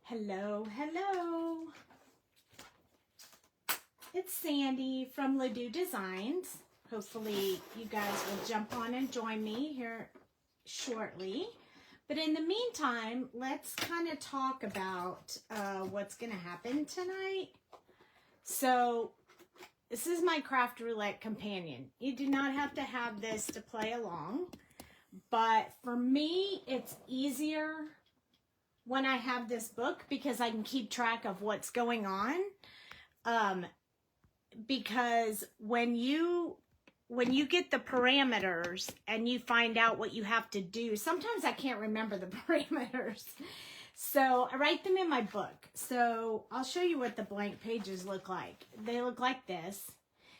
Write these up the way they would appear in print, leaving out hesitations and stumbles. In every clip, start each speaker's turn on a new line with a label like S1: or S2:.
S1: Hello, hello. It's Sandy from Doux Designs. Hopefully you guys will jump on and join me here shortly. But in the meantime, let's kind of talk about what's going to happen tonight. So this is my Craft Roulette companion. You do not have to have this to play along. But for me, it's easier when I have this book because I can keep track of what's going on. Because when you get the parameters and you find out what you have to do, sometimes I can't remember the parameters. So I write them in my book. So I'll show you what the blank pages look like. They look like this.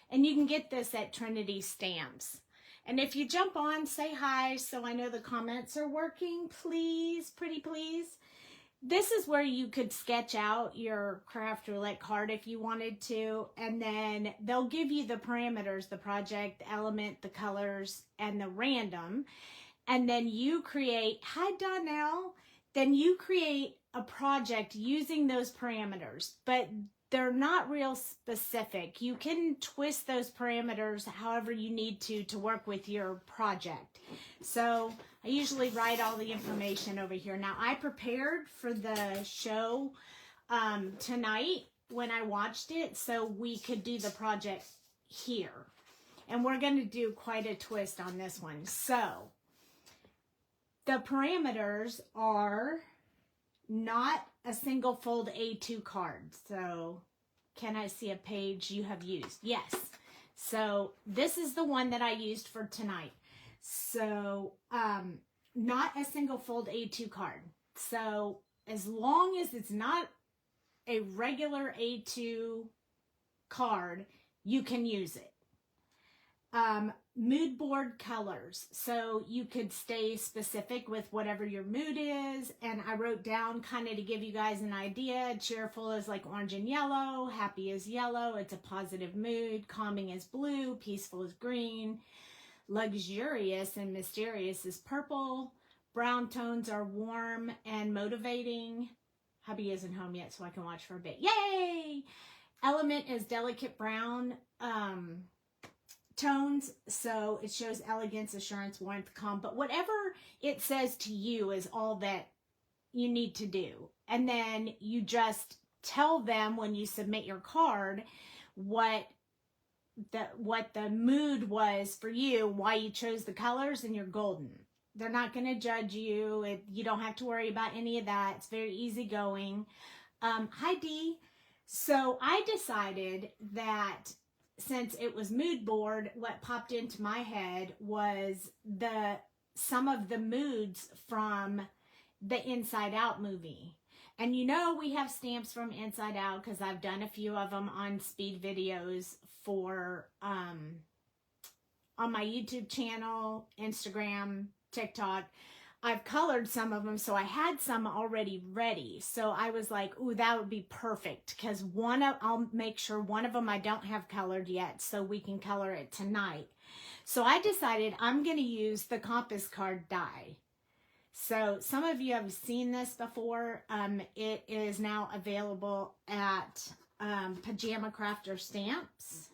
S1: And you can get this at Trinity Stamps. And if you jump on, say hi so I know the comments are working, please, pretty please. This is where you could sketch out your Craft Roulette card if you wanted to, and then they'll give you the parameters, the project, the element, the colors, and the random. And then you create, hi Donnell, then you create a project using those parameters, but they're not real specific. You can twist those parameters however you need to work with your project. So I usually write all the information over here. Now I prepared for the show tonight when I watched it so we could do the project here. And we're going to do quite a twist on this one. So the parameters are not a single fold A2 card. So can I see a page you have used? Yes. So this is the one that I used for tonight. So not a single fold A2 card. So as long as it's not a regular A2 card, you can use it. Mood board colors, so you could stay specific with whatever your mood is. And I wrote down kind of to give you guys an idea. Cheerful is like orange and yellow, happy is yellow, it's a positive mood, calming is blue, peaceful is green, luxurious and mysterious is purple, brown tones are warm and motivating. Hubby isn't home yet so I can watch for a bit. Yay! Element is delicate brown tones, so it shows elegance, assurance, warmth, calm, but whatever it says to you is all that you need to do. And then you just tell them when you submit your card what the mood was for you, why you chose the colors, and you're golden. They're not going to judge you. You don't have to worry about any of that. It's very easygoing. Hi Dee. So I decided that since it was mood board, what popped into my head was some of the moods from the Inside Out movie. And you know we have stamps from Inside Out because I've done a few of them on speed videos for on my YouTube channel, Instagram, TikTok. I've colored some of them, so I had some already ready. So I was like, ooh, that would be perfect because I'll make sure one of them I don't have colored yet so we can color it tonight. So I decided I'm going to use the compass card die. So some of you have seen this before. It is now available at Pajama Crafter Stamps.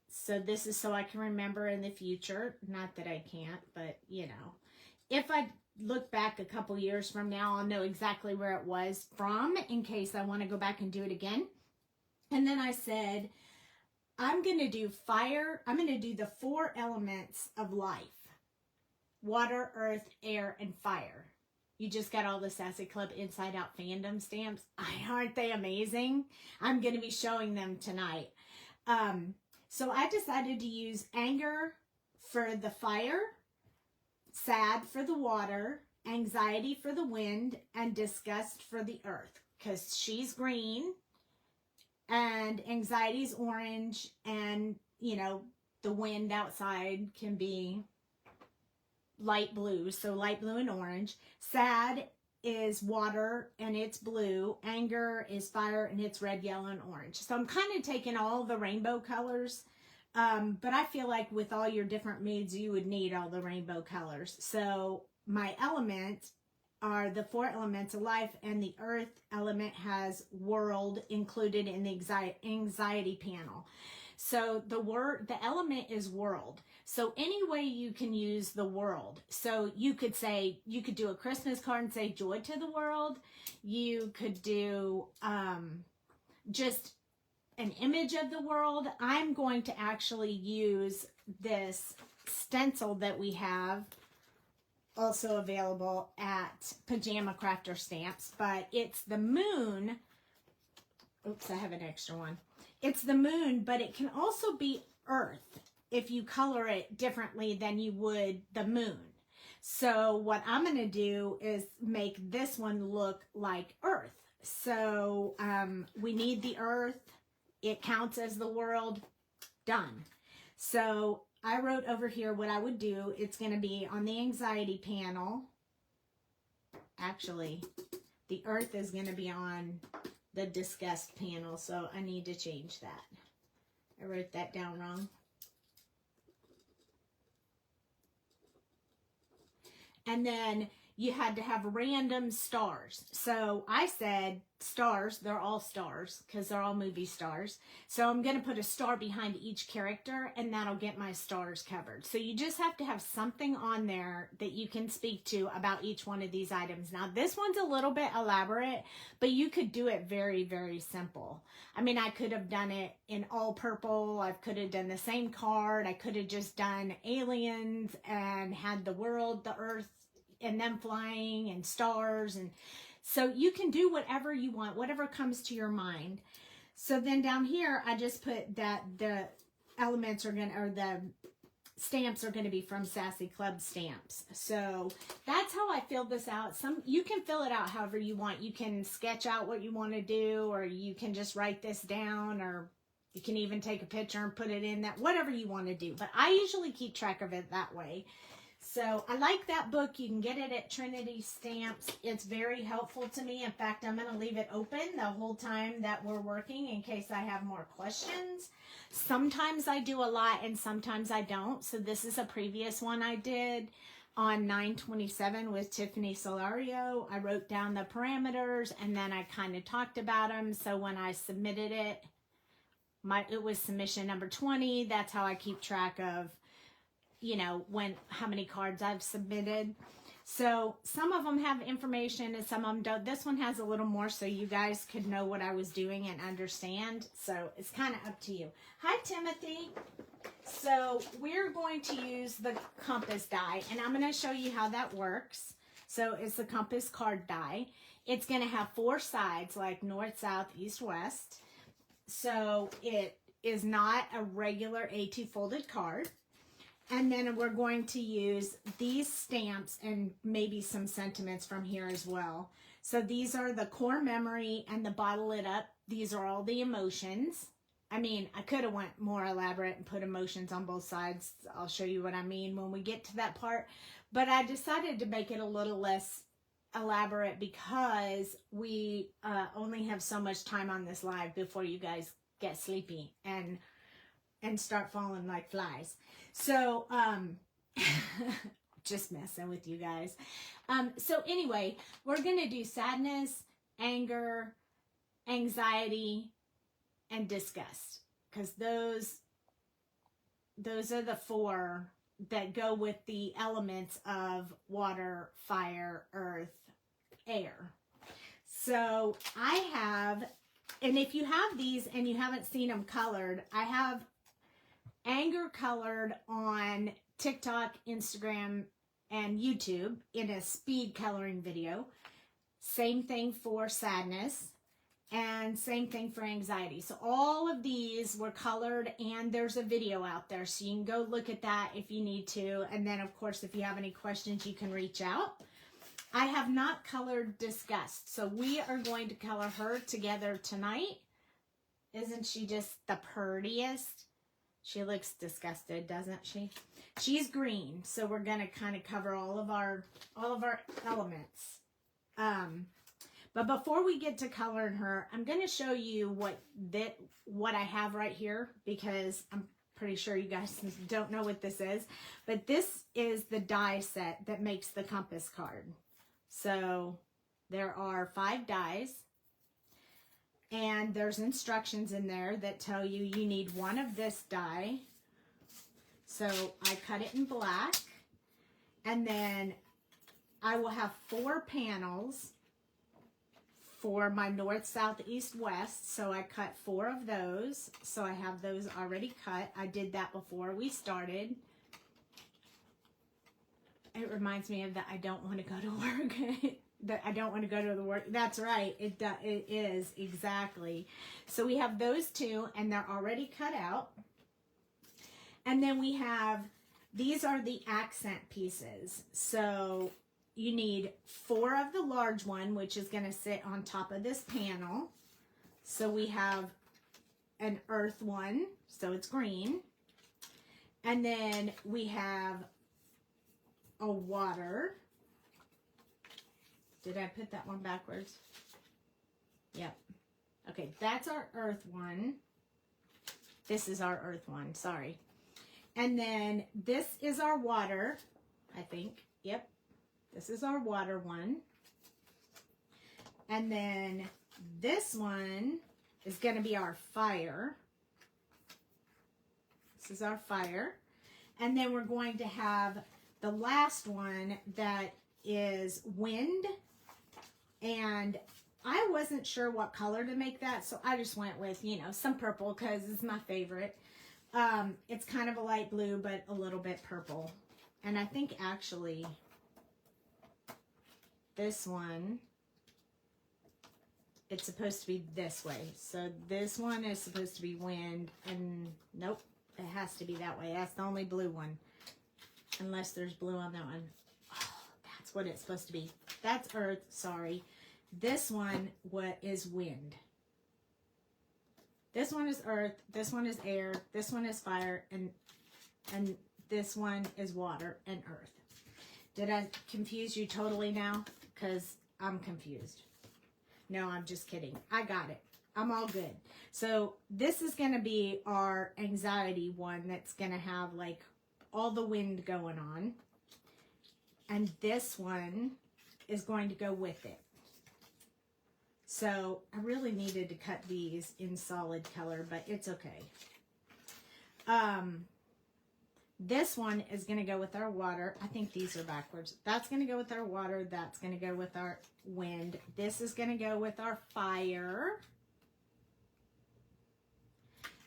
S1: So this is so I can remember in the future. Not that I can't, but you know. If I look back a couple years from now, I'll know exactly where it was from in case I want to go back and do it again. And then I said, I'm going to do fire. I'm going to do the 4 elements of life. Water, earth, air, and fire. You just got all the Sassy Club Inside Out fandom stamps. Aren't they amazing? I'm going to be showing them tonight. So I decided to use anger for the fire, sad for the water, anxiety for the wind, and disgust for the earth. Because she's green, and anxiety's orange, and, you know, the wind outside can be light blue, so light blue and orange. Sad is water and it's blue. Anger is fire and it's red, yellow, and orange. So I'm kind of taking all the rainbow colors, but I feel like with all your different moods, you would need all the rainbow colors. So my element are the 4 elements of life, and the earth element has world included in the anxiety panel. So the element is world. So any way you can use the world. So you could say, you could do a Christmas card and say joy to the world. You could do just an image of the world. I'm going to actually use this stencil that we have, also available at Pajama Crafter Stamps, but it's the moon. Oops, I have an extra one. It's the moon, but it can also be earth if you color it differently than you would the moon. So what I'm going to do is make this one look like earth. So we need the earth. It counts as the world. Done. So I wrote over here what I would do. It's going to be on the anxiety panel. Actually, the earth is going to be on the disgust panel, so I need to change that. I wrote that down wrong. And then you had to have random stars. So I said stars, they're all stars because they're all movie stars. So I'm going to put a star behind each character, and that'll get my stars covered. So you just have to have something on there that you can speak to about each one of these items. Now this one's a little bit elaborate, but you could do it very, very simple. I mean, I could have done it in all purple. I could have done the same card. I could have just done aliens and had the world, the earth, and them flying and stars. And so you can do whatever you want, whatever comes to your mind. So then down here, I just put that the elements are going to, or the stamps are going to be from Sassy Club Stamps. So that's how I filled this out. You can fill it out however you want. You can sketch out what you want to do, or you can just write this down, or you can even take a picture and put it in that, whatever you want to do. But I usually keep track of it that way. So I like that book. You can get it at Trinity Stamps. It's very helpful to me. In fact, I'm going to leave it open the whole time that we're working in case I have more questions. Sometimes I do a lot and sometimes I don't. So this is a previous one I did on 9/27 with Tiffany Solario. I wrote down the parameters and then I kind of talked about them. So when I submitted it, it was submission number 20. That's how I keep track of, you know, how many cards I've submitted. So some of them have information and some of them don't. This one has a little more so you guys could know what I was doing and understand. So it's kind of up to you. Hi, Timothy. So we're going to use the compass die, and I'm going to show you how that works. So it's the compass card die. It's going to have 4 sides, like north, south, east, west. So it is not a regular A2 folded card. And then we're going to use these stamps and maybe some sentiments from here as well. So these are the core memory and the bottle it up. These are all the emotions. I mean, I could have went more elaborate and put emotions on both sides. I'll show you what I mean when we get to that part. But I decided to make it a little less elaborate because we only have so much time on this live before you guys get sleepy and start falling like flies. So, just messing with you guys. So anyway, we're going to do sadness, anger, anxiety, and disgust. Because those are the 4 that go with the elements of water, fire, earth, air. So I have, and if you have these and you haven't seen them colored, I have anger colored on TikTok, Instagram, and YouTube in a speed coloring video. Same thing for sadness and same thing for anxiety. So all of these were colored and there's a video out there. So you can go look at that if you need to. And then of course, if you have any questions, you can reach out. I have not colored disgust. So we are going to color her together tonight. Isn't she just the prettiest? She looks disgusted, doesn't she? She's green, so we're gonna kind of cover all of our elements. But before we get to coloring her, I'm gonna show you what I have right here because I'm pretty sure you guys don't know what this is. But this is the die set that makes the compass card. So there are 5 dies, and there's instructions in there that tell you you need 1 of this die. So I cut it in black, and then I will have 4 panels for my north, south, east, west. So I cut 4 of those. So I have those already cut. I did that before we started. It reminds me of that I don't want to go to work. That I don't want to go to the work. That's right. It is exactly. So we have those 2, and they're already cut out. And then we have, these are the accent pieces. So you need 4 of the large one, which is going to sit on top of this panel. So we have an earth one, so it's green. And then we have a water. Did I put that one backwards? Yep. Okay, that's our earth one. This is our earth one, sorry. And then this is our water, I think. Yep. This is our water one. And then this one is going to be our fire. This is our fire. And then we're going to have the last one that is wind. And I wasn't sure what color to make that, so I just went with, you know, some purple because it's my favorite. It's kind of a light blue, but a little bit purple. And I think actually this one, it's supposed to be this way. So this one is supposed to be wind, and nope, it has to be that way. That's the only blue one, unless there's blue on that one. Oh, that's what it's supposed to be. That's earth, sorry. This one, what is wind? This one is earth, this one is air, this one is fire, and this one is water and earth. Did I confuse you totally now? Because I'm confused. No, I'm just kidding. I got it. I'm all good. So this is going to be our anxiety one that's going to have like all the wind going on. And this one is going to go with it. So I really needed to cut these in solid color, but it's okay. This one is going to go with our water. I think these are backwards. That's going to go with our water. That's going to go with our wind. This is going to go with our fire.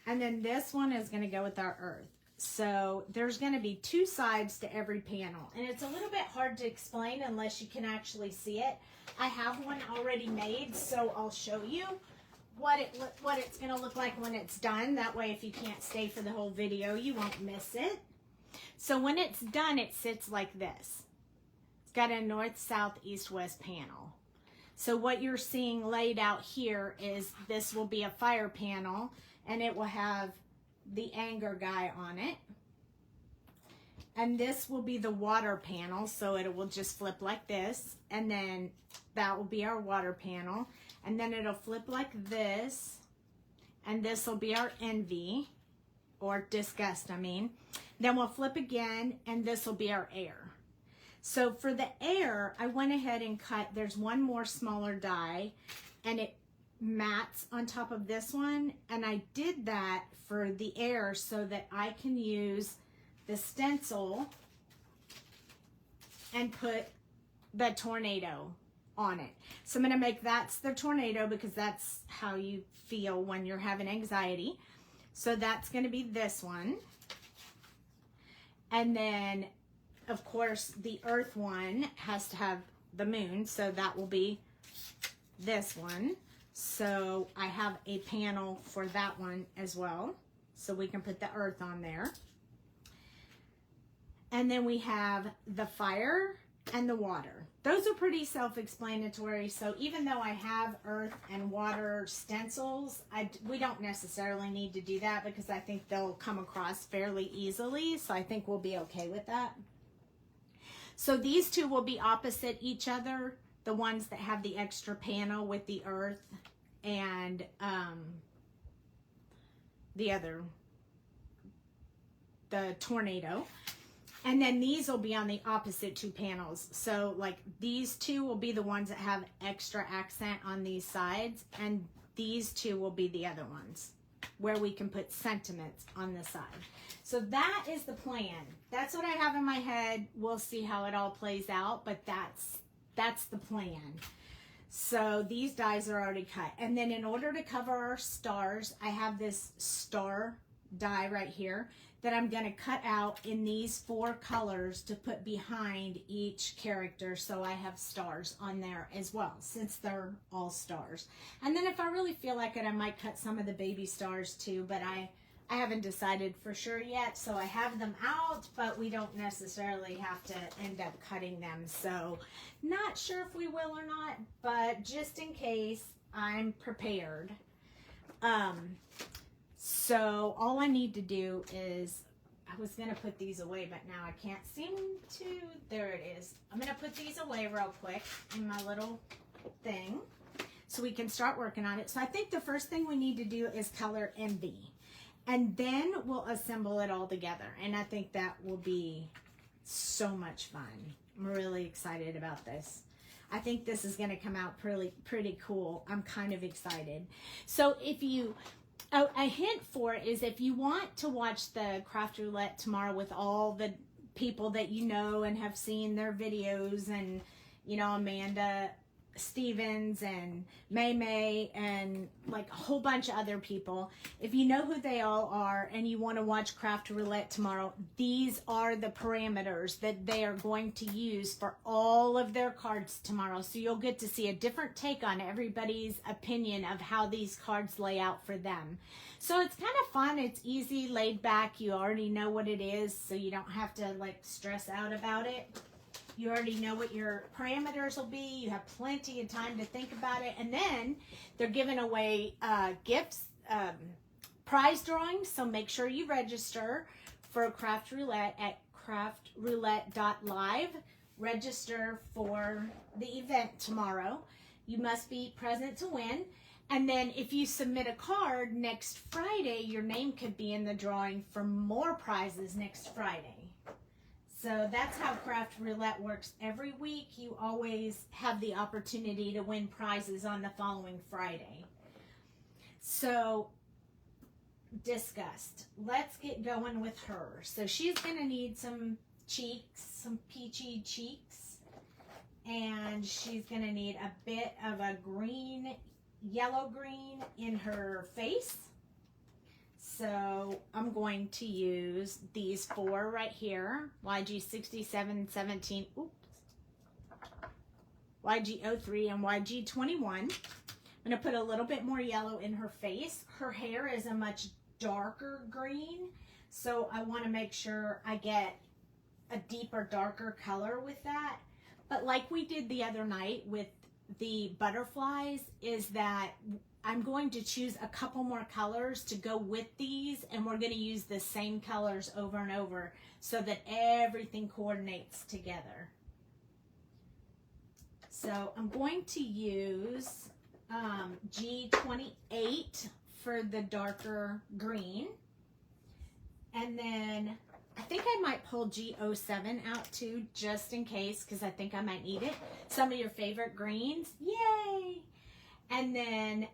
S1: And then this one is going to go with our earth. So there's going to be 2 sides to every panel. And it's a little bit hard to explain unless you can actually see it. I have one already made, so I'll show you what it's going to look like when it's done. That way, if you can't stay for the whole video, you won't miss it. So when it's done, it sits like this. It's got a north, south, east, west panel. So what you're seeing laid out here is this will be a fire panel, and it will have the anger guy on it. And this will be the water panel, so it will just flip like this. And then that will be our water panel. And then it'll flip like this. And this will be our envy, or disgust, I mean. Then we'll flip again, and this will be our air. So for the air, I went ahead and cut, there's one more smaller die, and it mats on top of this one. And I did that for the air so that I can use the stencil and put the tornado on it. So I'm going to make that's the tornado because that's how you feel when you're having anxiety. So that's going to be this one. And then, of course, the earth one has to have the moon, so that will be this one. So I have a panel for that one as well, so we can put the earth on there. And then we have the fire and the water. Those are pretty self-explanatory, so even though I have earth and water stencils, we don't necessarily need to do that because I think they'll come across fairly easily, so I think we'll be okay with that. So these two will be opposite each other, the ones that have the extra panel with the earth and the tornado. And then these will be on the opposite two panels. So like these two will be the ones that have extra accent on these sides, and these two will be the other ones where we can put sentiments on the side. So that is the plan. That's what I have in my head. We'll see how it all plays out, but that's the plan. So these dies are already cut. And then in order to cover our stars, I have this star die right here that I'm going to cut out in these 4 colors to put behind each character, so I have stars on there as well, since they're all stars. And then if I really feel like it, I might cut some of the baby stars too, but I haven't decided for sure yet, so I have them out, but we don't necessarily have to end up cutting them. So not sure if we will or not, but just in case, I'm prepared. So all I need to do is, I was going to put these away, but now I can't seem to. There it is. I'm going to put these away real quick in my little thing so we can start working on it. So I think the first thing we need to do is color MB. And then we'll assemble it all together. And I think that will be so much fun. I'm really excited about this. I think this is going to come out pretty cool. I'm kind of excited. So if you... Oh, a hint for it is if you want to watch the Craft Roulette tomorrow with all the people that you know and have seen their videos, and, you know, Amanda Stevens and May and like a whole bunch of other people. If you know who they all are and you want to watch Craft Roulette tomorrow, these are the parameters that they are going to use for all of their cards tomorrow. So you'll get to see a different take on everybody's opinion of how these cards lay out for them. So it's kind of fun. It's easy, laid back. You already know what it is, so you don't have to like stress out about it. You already know what your parameters will be. You have plenty of time to think about it. And then they're giving away gifts, prize drawings. So make sure you register for Craft Roulette at craftroulette.live. Register for the event tomorrow. You must be present to win. And then if you submit a card next Friday, your name could be in the drawing for more prizes next Friday. So that's how Craft Roulette works. Every week, you always have the opportunity to win prizes on the following Friday. So, Disgust. Let's get going with her. So she's going to need some cheeks, some peachy cheeks. And she's going to need a bit of a green, yellow green in her face. So I'm going to use these 4 right here, YG6717, oops, YG03 and YG21. I'm going to put a little bit more yellow in her face. Her hair is a much darker green, so I want to make sure I get a deeper, darker color with that. But like we did the other night with the butterflies, is that I'm going to choose a couple more colors to go with these, and we're going to use the same colors over and over so that everything coordinates together. So I'm going to use G28 for the darker green. And then I think I might pull G07 out too, just in case, because I think I might need it. Some of your favorite greens. Yay! And then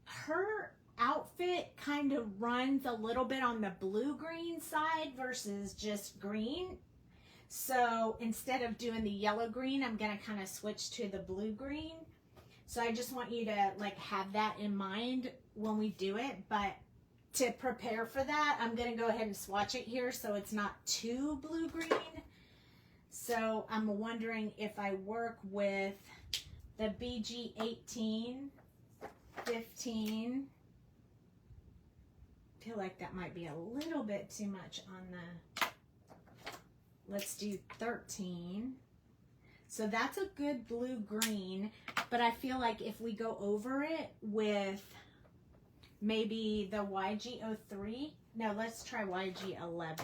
S1: her outfit kind of runs a little bit on the blue-green side versus just green. So instead of doing the yellow-green, I'm going to kind of switch to the blue-green. So I just want you to like have that in mind when we do it. But to prepare for that, I'm going to go ahead and swatch it here so it's not too blue-green. So I'm wondering if I work with the BG18, 15. I feel like that might be a little bit too much on the, let's do 13. So that's a good blue-green, but I feel like if we go over it with maybe the YG03, no, let's try YG11.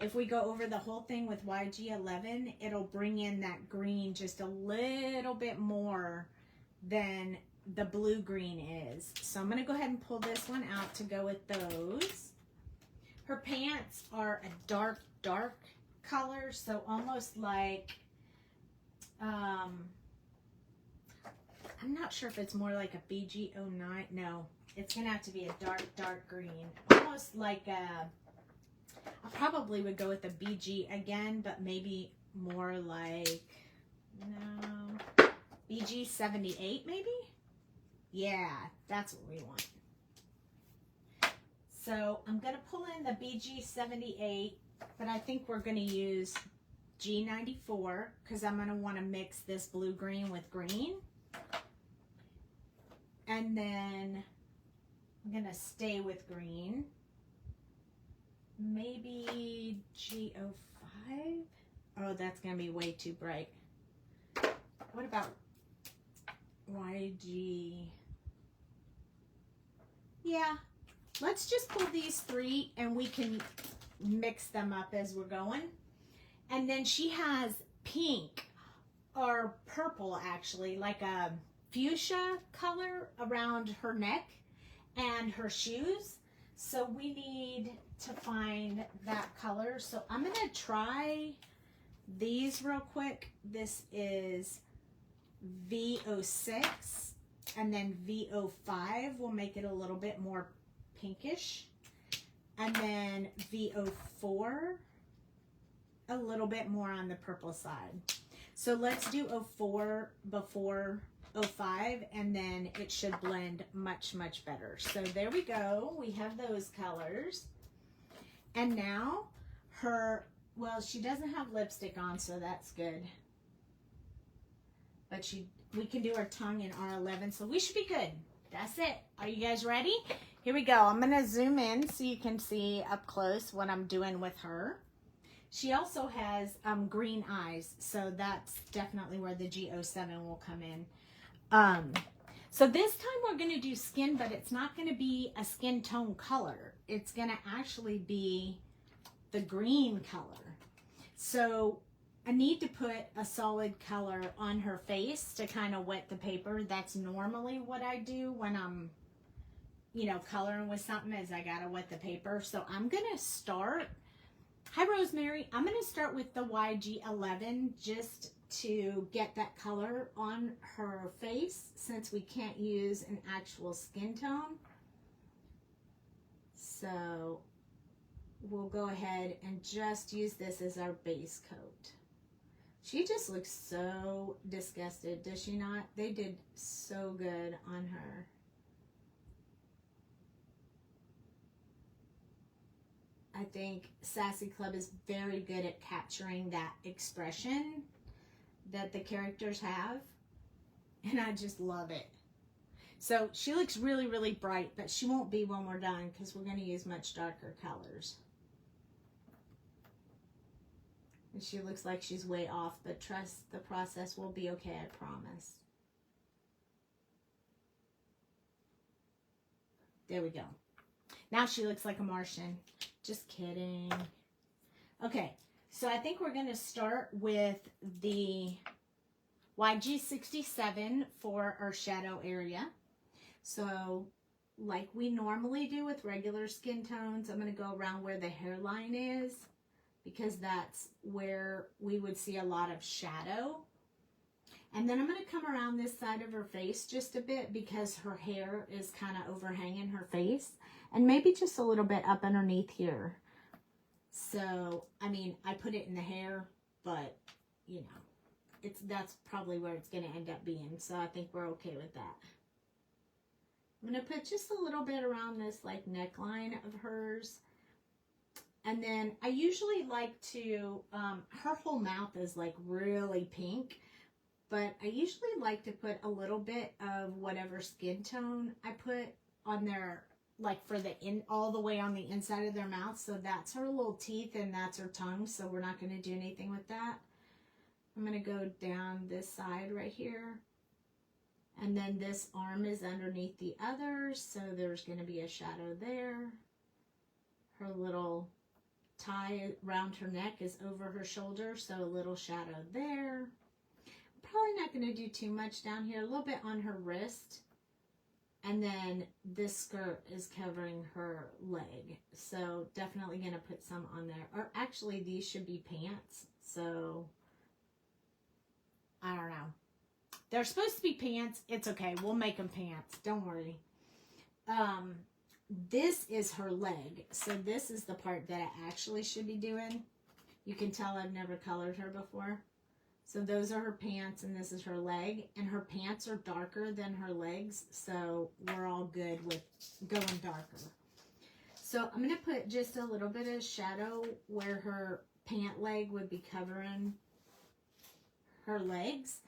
S1: If we go over the whole thing with YG11, it'll bring in that green just a little bit more than the blue-green is. So I'm going to go ahead and pull this one out to go with those. Her pants are a dark, dark color, so almost like, I'm not sure if it's more like a BG09. No, it's going to have to be a dark, dark green. Almost like a, I probably would go with a BG again, but maybe more like, no, BG78 maybe? Yeah, that's what we want. So I'm going to pull in the BG78, but I think we're going to use G94 because I'm going to want to mix this blue-green with green. And then I'm going to stay with green. Maybe G05. Oh, that's going to be way too bright. What about YG? Yeah, let's just pull these three and we can mix them up as we're going. And then she has pink or purple, actually, like a fuchsia color around her neck and her shoes. So we need to find that color. So I'm going to try these real quick. This is V06 and then V05 will make it a little bit more pinkish. And then V04, a little bit more on the purple side. So let's do 04 before 05, and then it should blend much, much better. So there we go. We have those colors. And now her, well, she doesn't have lipstick on, so that's good. But we can do her tongue in R11, so we should be good. That's it. Are you guys ready? Here we go. I'm going to zoom in so you can see up close what I'm doing with her. She also has green eyes, so that's definitely where the G07 will come in. So this time we're going to do skin, but it's not going to be a skin tone color. It's going to actually be the green color. So I need to put a solid color on her face to kind of wet the paper. That's normally what I do when I'm, you know, coloring with something, is I got to wet the paper. So I'm going to start, hi Rosemary, I'm going to start with the YG11 just to get that color on her face since we can't use an actual skin tone. So we'll go ahead and just use this as our base coat. She just looks so disgusted, does she not? They did so good on her. I think Sassy Club is very good at capturing that expression that the characters have, and I just love it. So she looks really, really bright, but she won't be when we're done because we're going to use much darker colors. And she looks like she's way off, but trust the process will be okay, I promise. There we go. Now she looks like a Martian. Just kidding. Okay, so I think we're going to start with the YG67 for our shadow area. So like we normally do with regular skin tones, I'm going to go around where the hairline is, because that's where we would see a lot of shadow. And then I'm going to come around this side of her face just a bit because her hair is kind of overhanging her face, and maybe just a little bit up underneath here. So, I mean, I put it in the hair, but, you know, that's probably where it's going to end up being. So I think we're okay with that. I'm going to put just a little bit around this, like, neckline of hers. And then I usually like to, her whole mouth is, like, really pink. But I usually like to put a little bit of whatever skin tone I put on their, like for the all the way on the inside of their mouth. So that's her little teeth and that's her tongue. So we're not going to do anything with that. I'm going to go down this side right here. And then this arm is underneath the other. So there's going to be a shadow there. Her little tie around her neck is over her shoulder. So a little shadow there. Probably not going to do too much down here. A little bit on her wrist. And then this skirt is covering her leg. So definitely going to put some on there. Or actually, these should be pants. So, I don't know. They're supposed to be pants. It's okay. We'll make them pants. Don't worry. This is her leg. So this is the part that I actually should be doing. You can tell I've never colored her before. So those are her pants and this is her leg. And her pants are darker than her legs. So we're all good with going darker. So I'm going to put just a little bit of shadow where her pant leg would be covering her legs.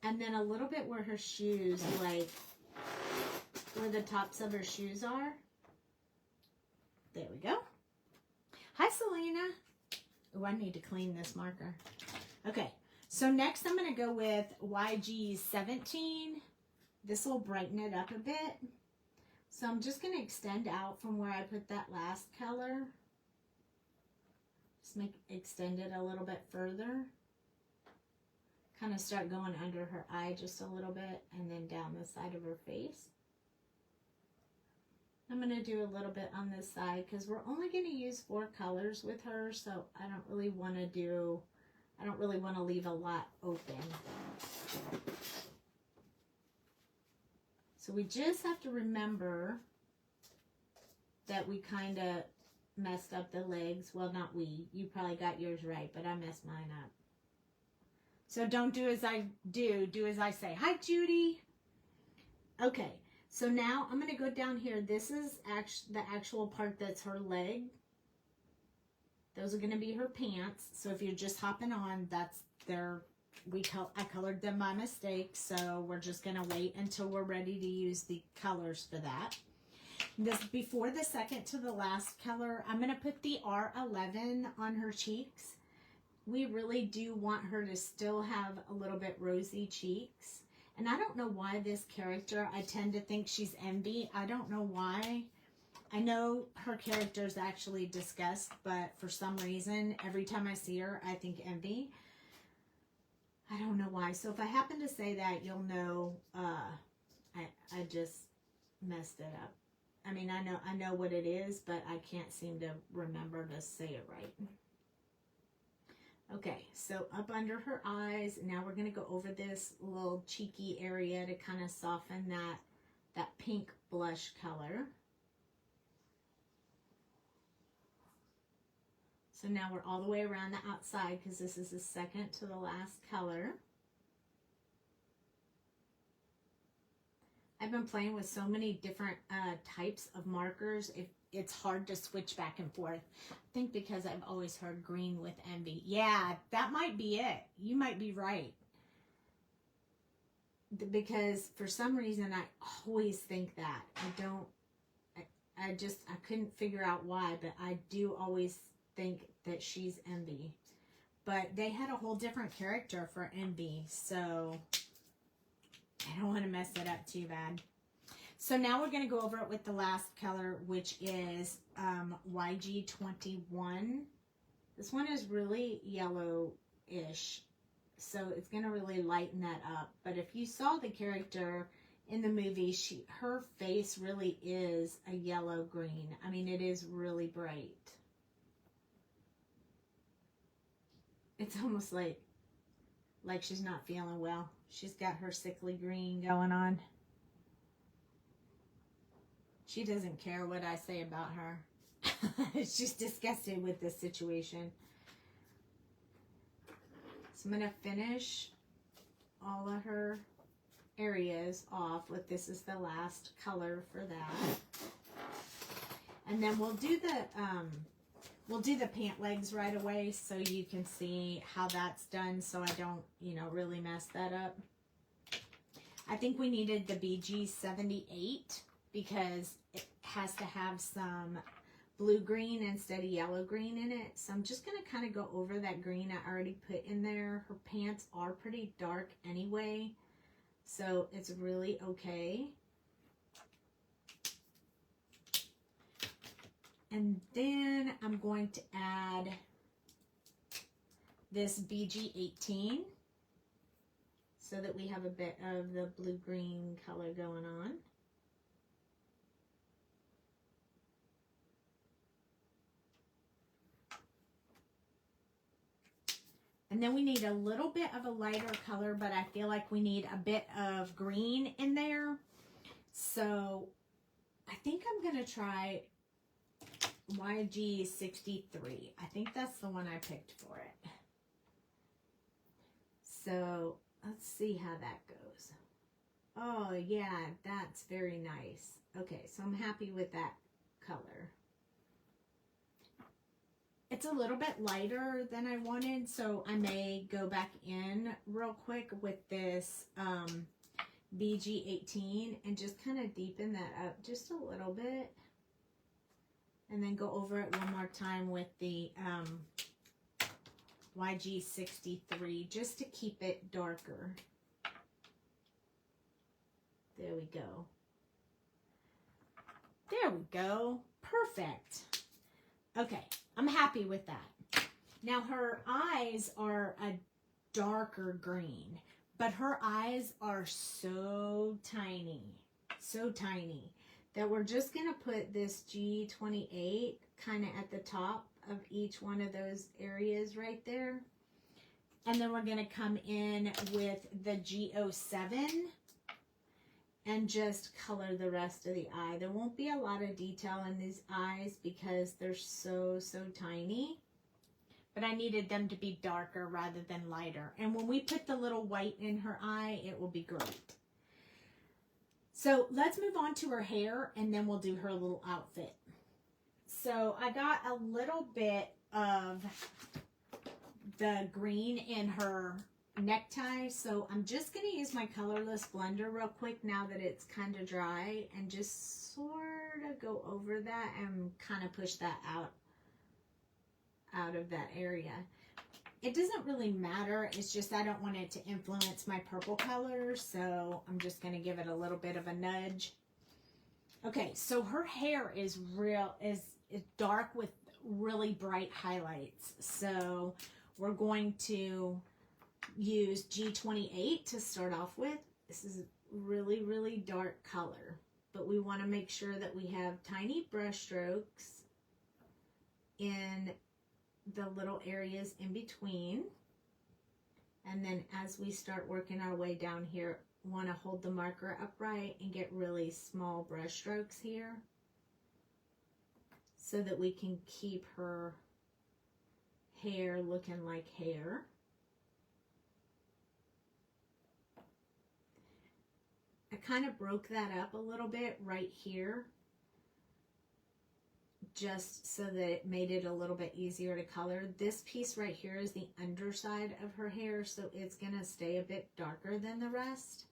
S1: And then a little bit where her shoes, like where the tops of her shoes are. There we go. Hi, Selena. Oh, I need to clean this marker. Okay. So next I'm going to go with YG 17. This will brighten it up a bit. So I'm just going to extend out from where I put that last color. Just extend it a little bit further. Kind of start going under her eye just a little bit and then down the side of her face. I'm going to do a little bit on this side because we're only going to use 4 colors with her. So I don't really want to leave a lot open. So we just have to remember that we kind of messed up the legs. Well, not we. You probably got yours right, but I messed mine up. So don't do as I do. Do as I say. Hi, Judy. Okay. So now I'm going to go down here. This is the actual part that's her leg. Those are going to be her pants. So if you're just hopping on, that's their, I colored them by mistake. So we're just going to wait until we're ready to use the colors for that. This, before the second to the last color, I'm going to put the R11 on her cheeks. We really do want her to still have a little bit rosy cheeks. And I don't know why this character, I tend to think she's Envy. I don't know why. I know her character is actually Disgust, but for some reason, every time I see her, I think Envy. I don't know why. So if I happen to say that, you'll know I just messed it up. I mean, I know what it is, but I can't seem to remember to say it right. Okay, so up under her eyes, now we're going to go over this little cheeky area to kind of soften that pink blush color. So now we're all the way around the outside because this is the second to the last color. I've been playing with so many different types of markers. It's hard to switch back and forth. I think because I've always heard green with Envy. Yeah, that might be it. You might be right. Because for some reason, I always think that. I couldn't figure out why, but I do always think that she's Envy. But they had a whole different character for Envy, so I don't want to mess it up too bad. So now we're going to go over it with the last color, which is YG 21. This one is really yellow-ish, so it's going to really lighten that up. But if you saw the character in the movie, her face really is a yellow-green. I mean, it is really bright. It's almost like she's not feeling well. She's got her sickly green going on. She doesn't care what I say about her. She's disgusted with this situation. So I'm going to finish all of her areas off with this is the last color for that. And then we'll do the pant legs right away so you can see how that's done so I don't, really mess that up. I think we needed the BG 78 because it has to have some blue-green instead of yellow-green in it. So I'm just going to kind of go over that green I already put in there. Her pants are pretty dark anyway, so it's really okay. And then I'm going to add this BG 18 so that we have a bit of the blue-green color going on. And then we need a little bit of a lighter color, but I feel like we need a bit of green in there. So I think I'm going to try YG63. I think that's the one I picked for it. So let's see how that goes. Oh yeah, that's very nice. Okay, so I'm happy with that color. It's a little bit lighter than I wanted, so I may go back in real quick with this BG18 and just kind of deepen that up just a little bit. And then go over it one more time with the YG63 just to keep it darker. There we go. There we go. Perfect. Okay, I'm happy with that. Now her eyes are a darker green, but her eyes are so tiny that we're just going to put this G28 kind of at the top of each one of those areas right there. And then we're going to come in with the G07 and just color the rest of the eye. There won't be a lot of detail in these eyes because they're so tiny. But I needed them to be darker rather than lighter. And when we put the little white in her eye, it will be great. So let's move on to her hair and then we'll do her little outfit. So I got a little bit of the green in her necktie. So I'm just going to use my Colorless blender real quick now that it's kind of dry and just sort of go over that and kind of push that out of that area. It doesn't really matter. It's just I don't want it to influence my purple color. So I'm just going to give it a little bit of a nudge. Okay, so her hair is dark with really bright highlights. So we're going to use G28 to start off with. This is really dark color. But we want to make sure that we have tiny brush strokes in the little areas in between. And then as we start working our way down here, want to hold the marker upright and get really small brush strokes here so that we can keep her hair looking like hair. I kind of broke that up a little bit right here, just so that it made it a little bit easier to color. This piece right here is the underside of her hair, so it's gonna stay a bit darker than the rest.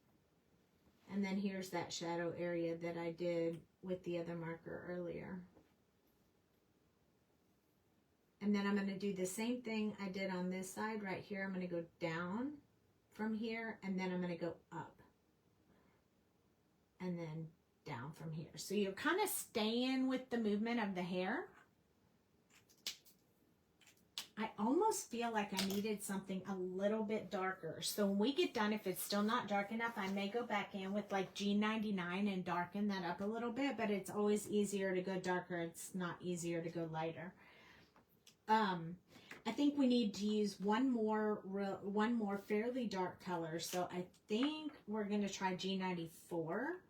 S1: And then here's that shadow area that I did with the other marker earlier. And then I'm gonna do the same thing I did on this side right here. I'm gonna go down from here, and then I'm gonna go up. And then down from here. So you're kind of staying with the movement of the hair. I almost feel like I needed something a little bit darker. So when we get done, if it's still not dark enough, I may go back in with like G99 and darken that up a little bit, but it's always easier to go darker. It's not easier to go lighter. I think we need to use one more fairly dark color. So I think we're going to try G94.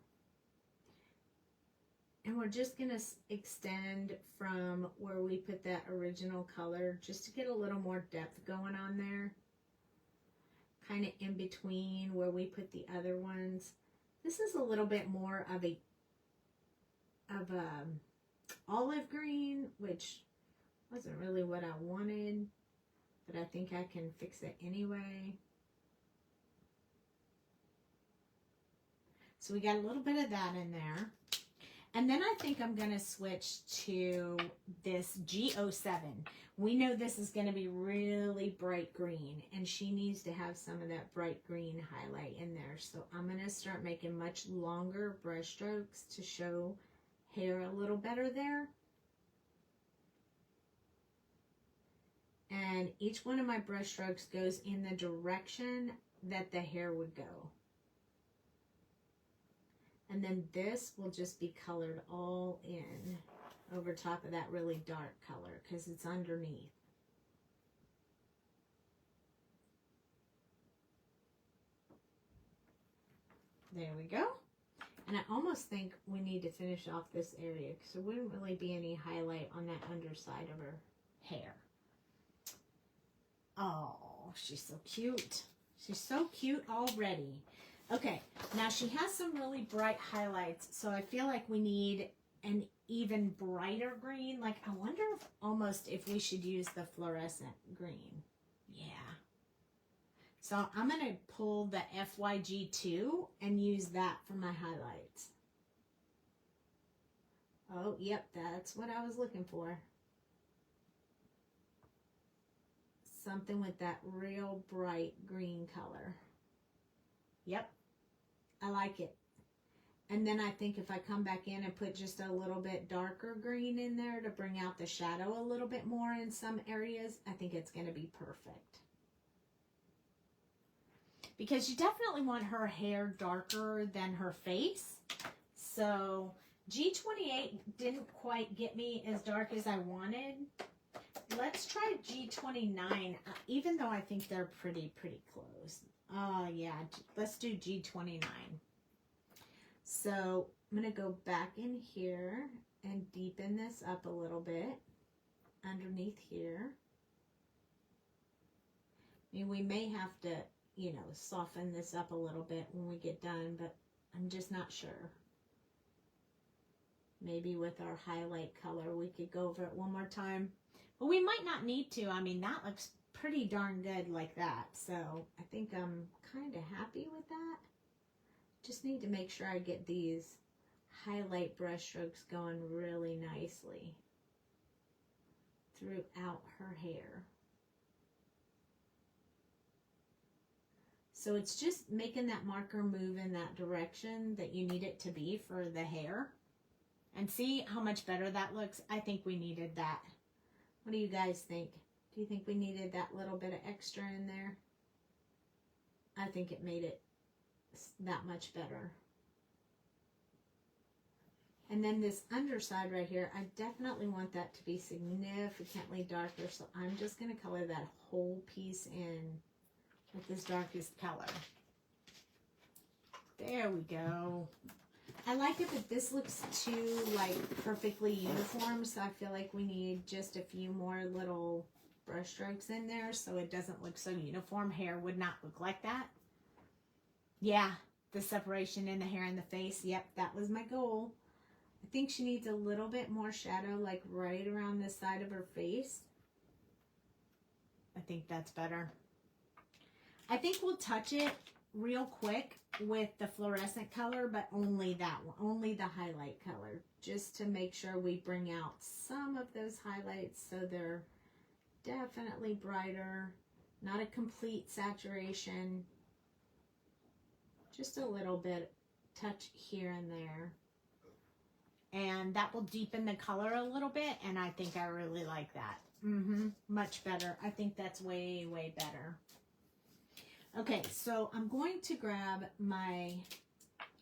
S1: And we're just going to extend from where we put that original color just to get a little more depth going on there. Kind of in between where we put the other ones. This is a little bit more of a olive green, which wasn't really what I wanted, but I think I can fix it anyway. So we got a little bit of that in there. And then I think I'm going to switch to this G07. We know this is going to be really bright green, and she needs to have some of that bright green highlight in there. So I'm going to start making much longer brush strokes to show hair a little better there. And each one of my brush strokes goes in the direction that the hair would go. And then this will just be colored all in over top of that really dark color because it's underneath. There we go. And I almost think we need to finish off this area because there wouldn't really be any highlight on that underside of her hair. Oh, she's so cute. She's so cute already. Okay, now she has some really bright highlights, so I feel like we need an even brighter green. Like, I wonder if we should use the fluorescent green. Yeah. So I'm going to pull the FYG2 and use that for my highlights. Oh, yep, that's what I was looking for. Something with that real bright green color. Yep, I like it. And then I think if I come back in and put just a little bit darker green in there to bring out the shadow a little bit more in some areas, I think it's going to be perfect. Because you definitely want her hair darker than her face. So G28 didn't quite get me as dark as I wanted. Let's try G29, even though I think they're pretty close. Yeah, let's do G29. So I'm going to go back in here and deepen this up a little bit underneath here. I mean, we may have to, you know, soften this up a little bit when we get done, but I'm just not sure. Maybe with our highlight color, we could go over it one more time. But we might not need to. I mean, that looks pretty darn good like that. So I think I'm kind of happy with that. Just need to make sure I get these highlight brush strokes going really nicely throughout her hair. So it's just making that marker move in that direction that you need it to be for the hair. And see how much better that looks? I think we needed that. What do you guys think? Do you think we needed that little bit of extra in there? I think it made it that much better. And then this underside right here, I definitely want that to be significantly darker. So I'm just going to color that whole piece in with this darkest color. There we go. I like it, but this looks too, like, perfectly uniform, so I feel like we need just a few more little brush strokes in there so it doesn't look so uniform. Hair would not look like that. Yeah, the separation in the hair and the face, yep, that was my goal. I think she needs a little bit more shadow, like, right around the side of her face. I think that's better. I think we'll touch it real quick with the fluorescent color, but only that one, only the highlight color, just to make sure we bring out some of those highlights so they're definitely brighter, not a complete saturation, just a little bit touch here and there. And that will deepen the color a little bit, and I think I really like that. Much better. I think that's way better. Okay, so I'm going to grab my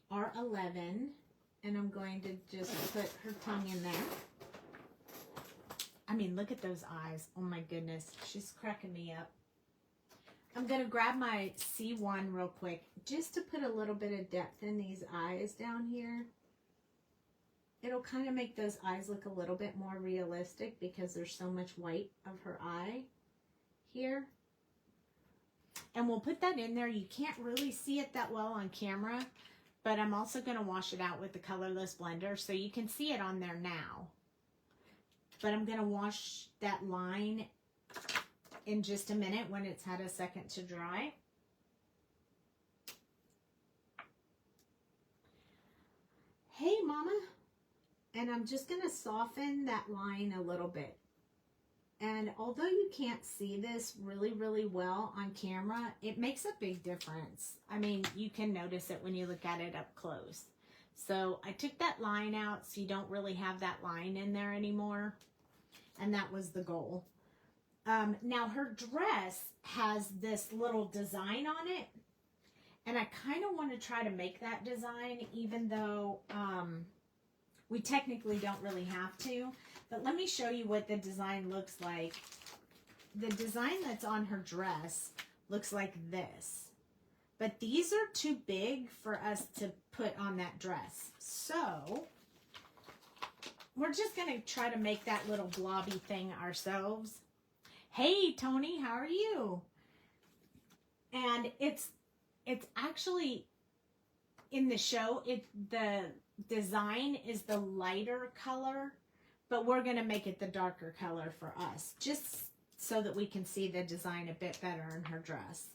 S1: R11 and I'm going to just put her tongue in there. I mean, look at those eyes. Oh my goodness, she's cracking me up. I'm going to grab my C1 real quick just to put a little bit of depth in these eyes down here. It'll kind of make those eyes look a little bit more realistic because there's so much white of her eye here. And we'll put that in there. You can't really see it that well on camera, but I'm also going to wash it out with the Colorless blender so you can see it on there now. But I'm going to wash that line in just a minute when it's had a second to dry. Hey, Mama. And I'm just going to soften that line a little bit. And although you can't see this really well on camera, it makes a big difference. I mean, you can notice it when you look at it up close. So I took that line out so you don't really have that line in there anymore. And that was the goal. Now her dress has this little design on it. And I kind of want to try to make that design even though we technically don't really have to. But let me show you what the design looks like. The design that's on her dress looks like this. But these are too big for us to put on that dress. So we're just going to try to make that little blobby thing ourselves. Hey, Tony, how are you? And it's actually in the show, the design is the lighter color, but we're going to make it the darker color for us, just so that we can see the design a bit better in her dress.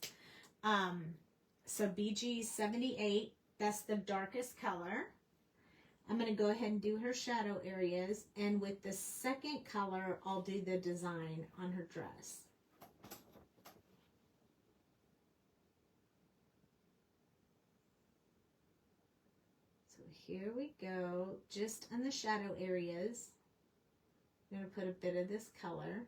S1: So BG 78, that's the darkest color. I'm going to go ahead and do her shadow areas, and with the second color, I'll do the design on her dress. So here we go, just on the shadow areas. I'm going to put a bit of this color.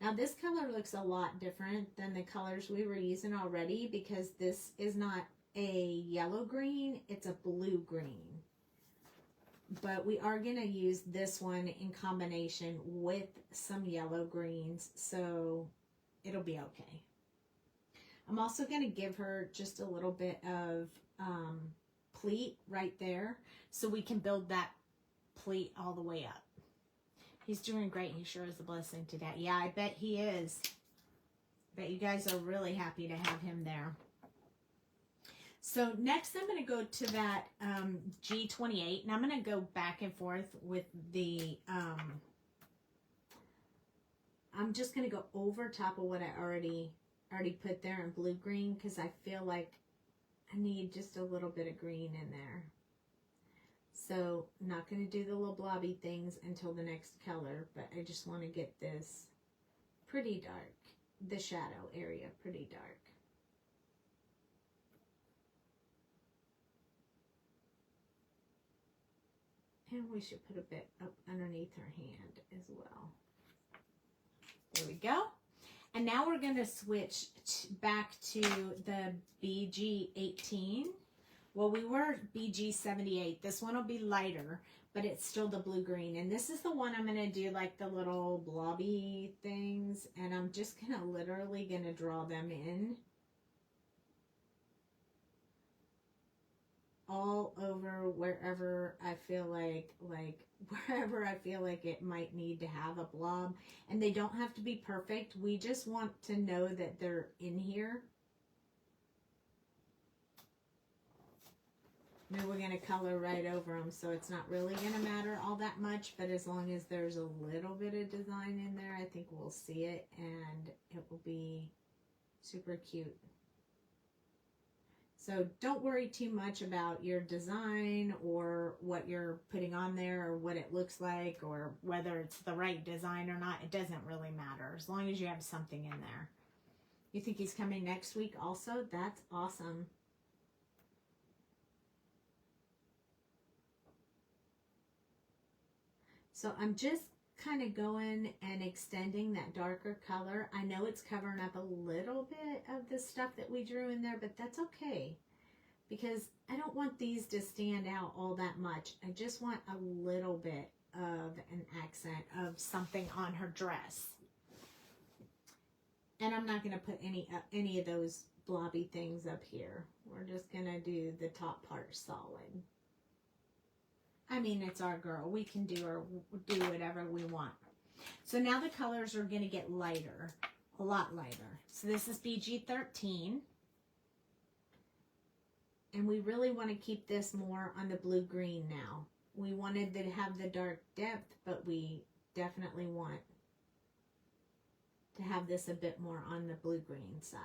S1: Now this color looks a lot different than the colors we were using already, because this is not a yellow green, it's a blue green. But we are going to use this one in combination with some yellow greens, so it'll be okay. I'm also going to give her just a little bit of pleat right there, so we can build that pleat all the way up. He's doing great. He sure is a blessing to Dad. Yeah, I bet he is. Bet you guys are really happy to have him there. So next I'm going to go to that G28, and I'm going to go back and forth with the, I'm just going to go over top of what I already put there in blue green, because I feel like I need just a little bit of green in there. So I'm not going to do the little blobby things until the next color, but I just want to get this pretty dark, the shadow area pretty dark. And we should put a bit up underneath her hand as well. There we go. And now we're going to switch back to the BG18. Well, we were BG78. This one will be lighter, but it's still the blue-green. And this is the one I'm going to do like the little blobby things. And I'm just going to literally going to draw them in. All over wherever I feel like wherever I feel like it might need to have a blob. And they don't have to be perfect. We just want to know that they're in here. Maybe we're going to color right over them, so it's not really going to matter all that much, but as long as there's a little bit of design in there, I think we'll see it, and it will be super cute. So don't worry too much about your design or what you're putting on there or what it looks like or whether it's the right design or not. It doesn't really matter as long as you have something in there. You think he's coming next week also? That's awesome. So I'm just kind of going and extending that darker color. I know it's covering up a little bit of the stuff that we drew in there, but that's okay because I don't want these to stand out all that much. I just want a little bit of an accent of something on her dress. And I'm not going to put any of those blobby things up here. We're just going to do the top part solid. I mean, it's our girl. We can do whatever we want. So now the colors are going to get lighter, a lot lighter. So this is BG13. And we really want to keep this more on the blue-green now. We wanted to have the dark depth, but we definitely want to have this a bit more on the blue-green side.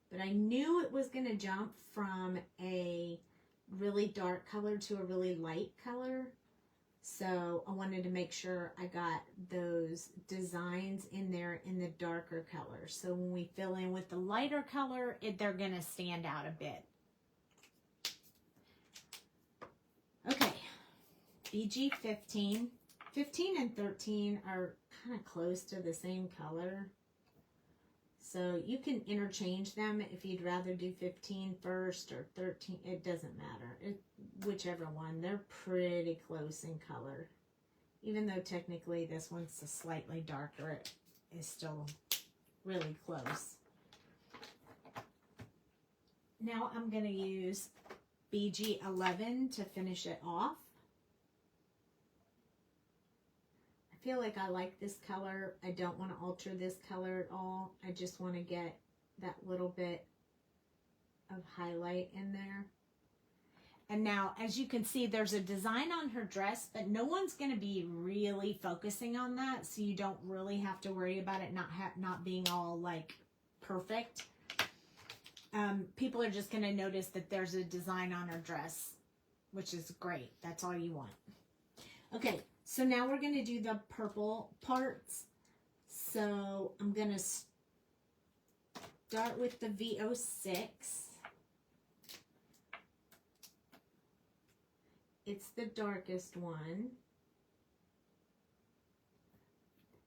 S1: But I knew it was going to jump from a really dark color to a really light color, so I wanted to make sure I got those designs in there in the darker color, so when we fill in with the lighter color, they're gonna stand out a bit. Okay, BG 15 and 13 are kind of close to the same color. So you can interchange them if you'd rather do 15 first or 13. It doesn't matter. Whichever one. They're pretty close in color. Even though technically this one's slightly darker, it is still really close. Now I'm going to use BG11 to finish it off. I feel like I like this color. I don't want to alter this color at all. I just want to get that little bit of highlight in there. And now, as you can see, there's a design on her dress, but no one's going to be really focusing on that, so you don't really have to worry about it not being all, like, perfect. People are just going to notice that there's a design on her dress, which is great. That's all you want. Okay, so now we're going to do the purple parts. So I'm going to start with the V06. It's the darkest one.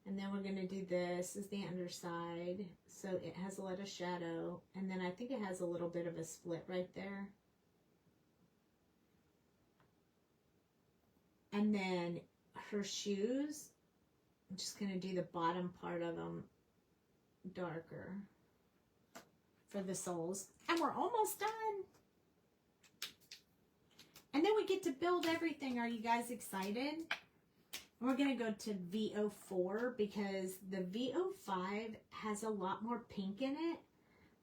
S1: And then we're going to do this as the underside. So it has a lot of shadow. And then I think it has a little bit of a split right there. And then her shoes, I'm just going to do the bottom part of them darker for the soles. And we're almost done. And then we get to build everything. Are you guys excited? We're going to go to V04 because the V05 has a lot more pink in it.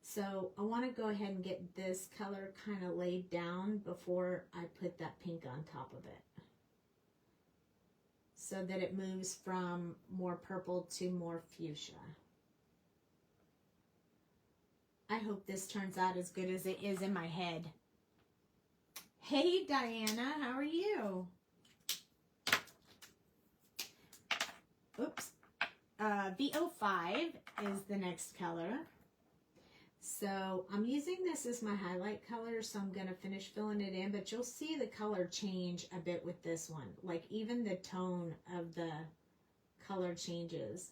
S1: So I want to go ahead and get this color kind of laid down before I put that pink on top of it, so that it moves from more purple to more fuchsia. I hope this turns out as good as it is in my head. Hey Diana, how are you? Oops. V05 is the next color. So I'm using this as my highlight color, so I'm going to finish filling it in, but you'll see the color change a bit with this one. Like even the tone of the color changes.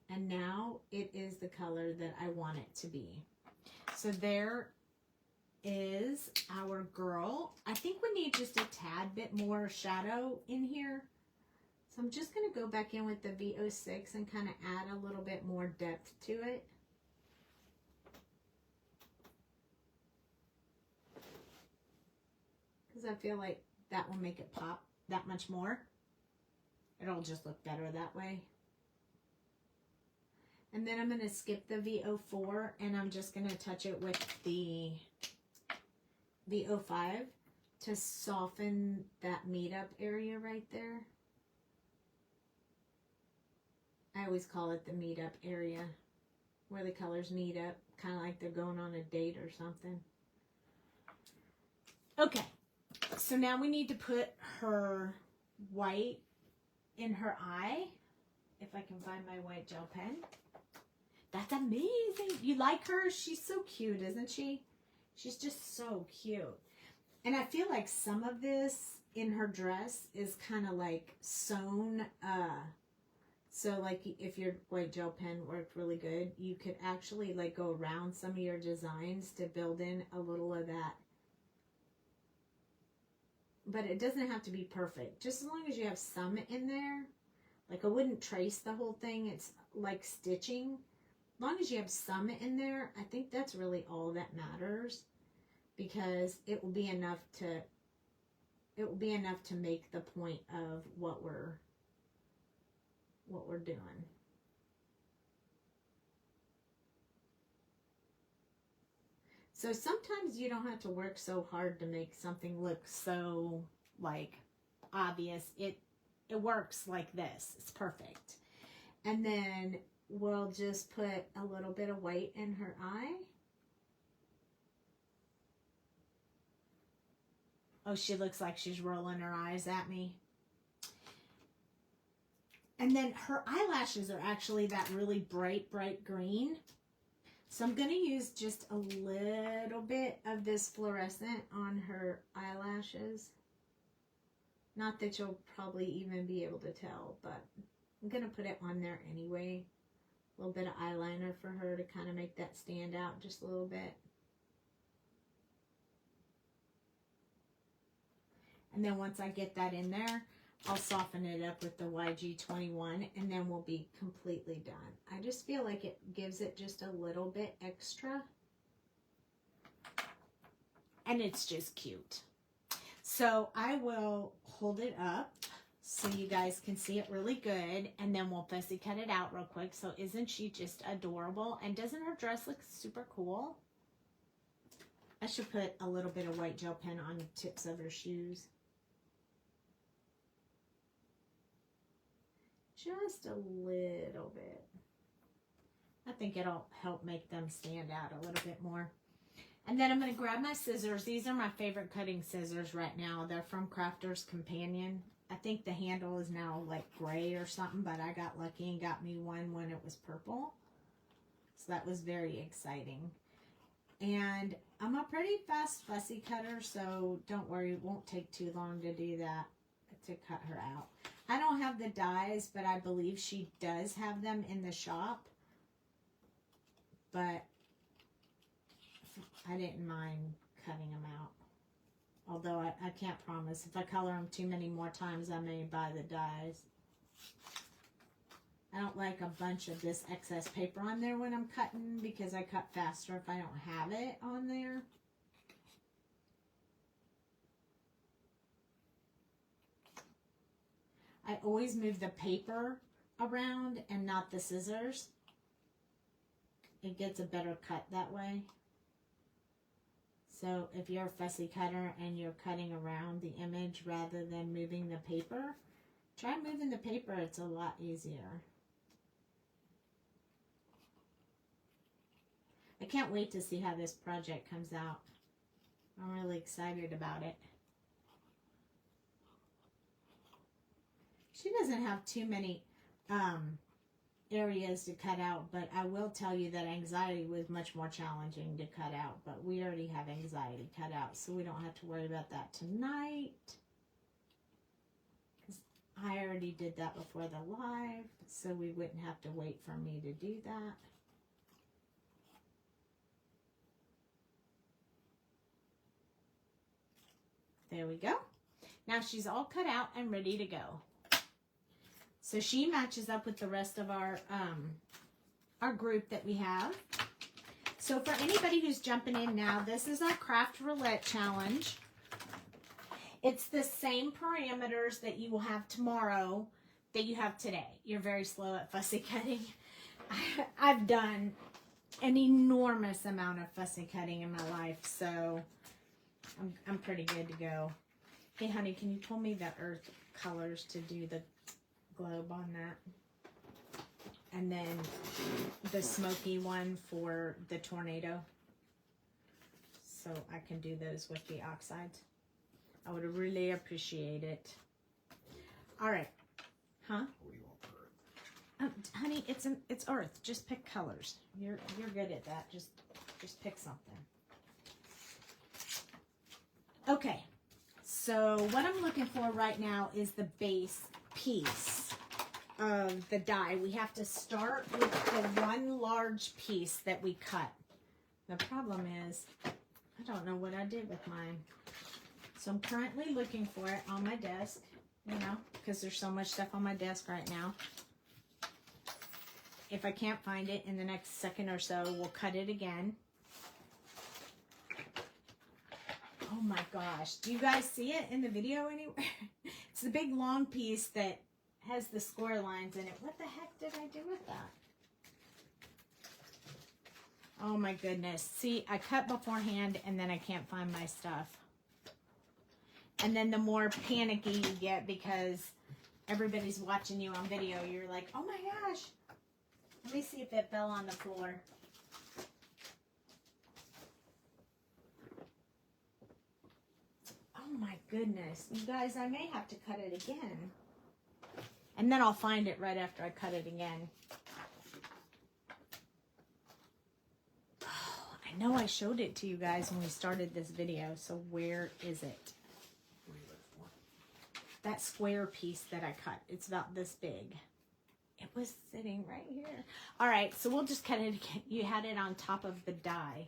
S1: And now it is the color that I want it to be. So there is our girl. I think we need just a tad bit more shadow in here. So I'm just going to go back in with the V06 and kind of add a little bit more depth to it. Because I feel like that will make it pop that much more. It'll just look better that way. And then I'm going to skip the V04 and I'm just going to touch it with the V05 to soften that meet-up area right there. I always call it the meet-up area, where the colors meet up, kind of like they're going on a date or something. Okay, so now we need to put her white in her eye. If I can find my white gel pen. That's amazing. You like her? She's so cute, isn't she? She's just so cute. And I feel like some of this in her dress is kind of like sewn. So like if your white gel pen worked really good, you could actually like go around some of your designs to build in a little of that. But it doesn't have to be perfect. Just as long as you have some in there. Like I wouldn't trace the whole thing. It's like stitching. As long as you have some in there, I think that's really all that matters. Because it will be enough to make the point of what we're doing. So sometimes you don't have to work so hard to make something look so like obvious. It works like this. It's perfect. And then we'll just put a little bit of white in her eye. Oh, she looks like she's rolling her eyes at me. And then her eyelashes are actually that really bright, bright green. So I'm going to use just a little bit of this fluorescent on her eyelashes. Not that you'll probably even be able to tell, but I'm going to put it on there anyway. A little bit of eyeliner for her to kind of make that stand out just a little bit. And then once I get that in there, I'll soften it up with the YG21 and then we'll be completely done. I just feel like it gives it just a little bit extra. And it's just cute. So I will hold it up so you guys can see it really good. And then we'll fussy cut it out real quick. So isn't she just adorable? And doesn't her dress look super cool? I should put a little bit of white gel pen on the tips of her shoes. Just a little bit. I think it'll help make them stand out a little bit more. And then I'm going to grab my scissors. These are my favorite cutting scissors right now. They're from Crafter's Companion. I think the handle is now like gray or something, but I got lucky and got me one when it was purple. So that was very exciting. And I'm a pretty fast fussy cutter, so don't worry, it won't take too long to do that, to cut her out. I don't have the dies, but I believe she does have them in the shop. But I didn't mind cutting them out. Although I can't promise. If I color them too many more times, I may buy the dies. I don't like a bunch of this excess paper on there when I'm cutting because I cut faster if I don't have it on there. I always move the paper around and not the scissors. It gets a better cut that way. So if you're a fussy cutter and you're cutting around the image rather than moving the paper, try moving the paper. It's a lot easier. I can't wait to see how this project comes out. I'm really excited about it. She doesn't have too many areas to cut out, but I will tell you that anxiety was much more challenging to cut out, but we already have anxiety cut out, so we don't have to worry about that tonight. Because I already did that before the live, so we wouldn't have to wait for me to do that. There we go. Now she's all cut out and ready to go. So she matches up with the rest of our group that we have. So for anybody who's jumping in now, this is our Craft Roulette challenge. It's the same parameters that you will have tomorrow that you have today. You're very slow at fussy cutting. I've done an enormous amount of fussy cutting in my life, so I'm pretty good to go. Hey, honey, can you pull me the earth colors to do the globe on that? And then the smoky one for the tornado. So I can do those with the oxides. I would really appreciate it. All right. Huh? What do you want for earth? Honey, it's earth. Just pick colors. You're good at that. Just pick something. Okay, so what I'm looking for right now is the base piece of the die. We have to start with the one large piece that we cut. The problem is, I don't know what I did with mine. So I'm currently looking for it on my desk, you know, because there's so much stuff on my desk right now. If I can't find it in the next second or so, we'll cut it again. Oh my gosh, do you guys see it in the video anywhere? It's the big long piece that has the square lines in it. What the heck did I do with that? Oh my goodness. See, I cut beforehand and then I can't find my stuff. And then the more panicky you get because everybody's watching you on video, you're like, oh my gosh. Let me see if it fell on the floor. Oh my goodness. You guys, I may have to cut it again. And then I'll find it right after I cut it again. Oh, I know I showed it to you guys when we started this video. So where is it? What are you looking for? That square piece that I cut. It's about this big. It was sitting right here. All right, so we'll just cut it again. You had it on top of the die.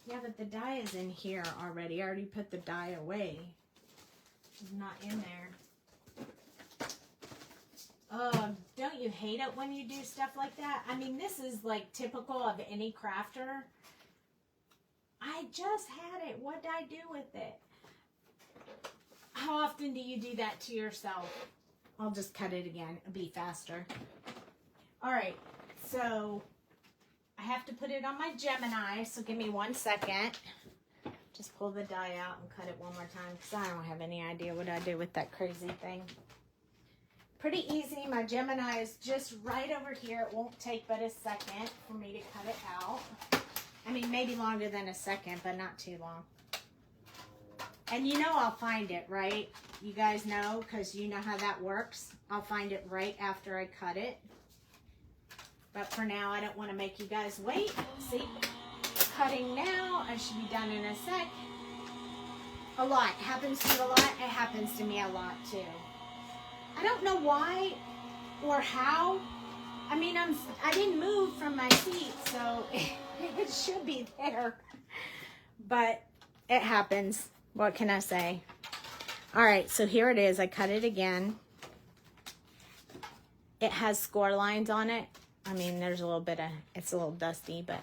S1: Yeah, but the die is in here already. I already put the die away. It's not in there. don't you hate it when you do stuff like that? I mean, this is like typical of any crafter. I just had it. What did I do with it? How often do you do that to yourself? I'll just cut it again. It'll be faster. All right, so I have to put it on my Gemini, so give me 1 second. Just pull the die out and cut it one more time because I don't have any idea what I do with that crazy thing. Pretty easy. My Gemini is just right over here. It won't take but a second for me to cut it out. I mean, maybe longer than a second, but not too long. And you know I'll find it, right? You guys know, because you know how that works. I'll find it right after I cut it. But for now, I don't want to make you guys wait. See? Cutting now. I should be done in a sec. A lot. Happens to you a lot. It happens to me a lot, too. I don't know why or how. I mean, I didn't move from my seat, so it should be there. But it happens. What can I say? All right, so here it is. I cut it again. It has score lines on it. I mean, there's a little bit of, it's a little dusty, but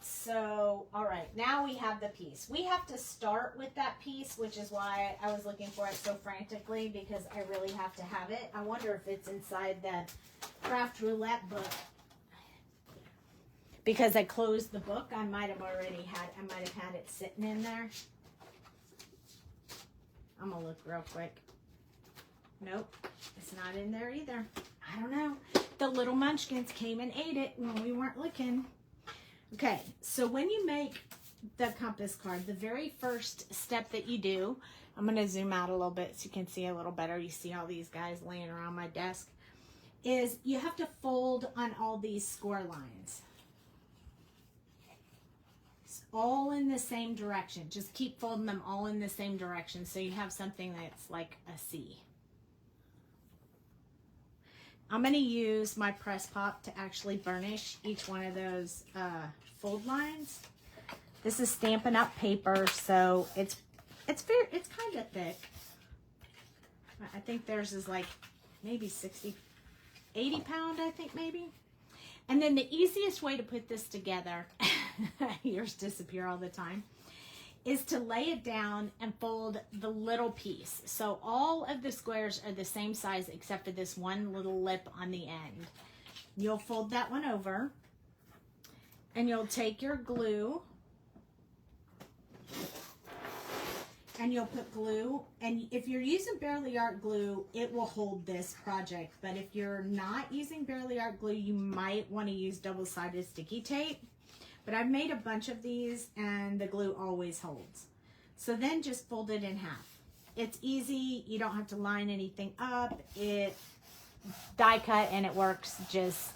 S1: so, all right, now we have the piece. We have to start with that piece, which is why I was looking for it so frantically, because I really have to have it. I wonder if it's inside the Craft Roulette book. Because I closed the book, I might have had it sitting in there. I'm gonna look real quick. Nope, it's not in there either. I don't know. The little munchkins came and ate it when we weren't looking. Okay, so when you make the compass card, the very first step that you do, I'm going to zoom out a little bit so you can see a little better. You see all these guys laying around my desk, is you have to fold on all these score lines. It's all in the same direction. Just keep folding them all in the same direction so you have something that's like a C. I'm going to use my press pop to actually burnish each one of those fold lines. This is Stampin' Up! Paper, so it's kind of thick. I think theirs is like maybe 80 pound, I think maybe. And then the easiest way to put this together, yours disappear all the time, is to lay it down and fold the little piece. So all of the squares are the same size except for this one little lip on the end. You'll fold that one over and you'll take your glue and you'll put glue, and if you're using Barely Art glue, it will hold this project. But if you're not using Barely Art glue, you might want to use double-sided sticky tape. But I've made a bunch of these and the glue always holds. So then just fold it in half. It's easy. You don't have to line anything up. It die cut and it works just,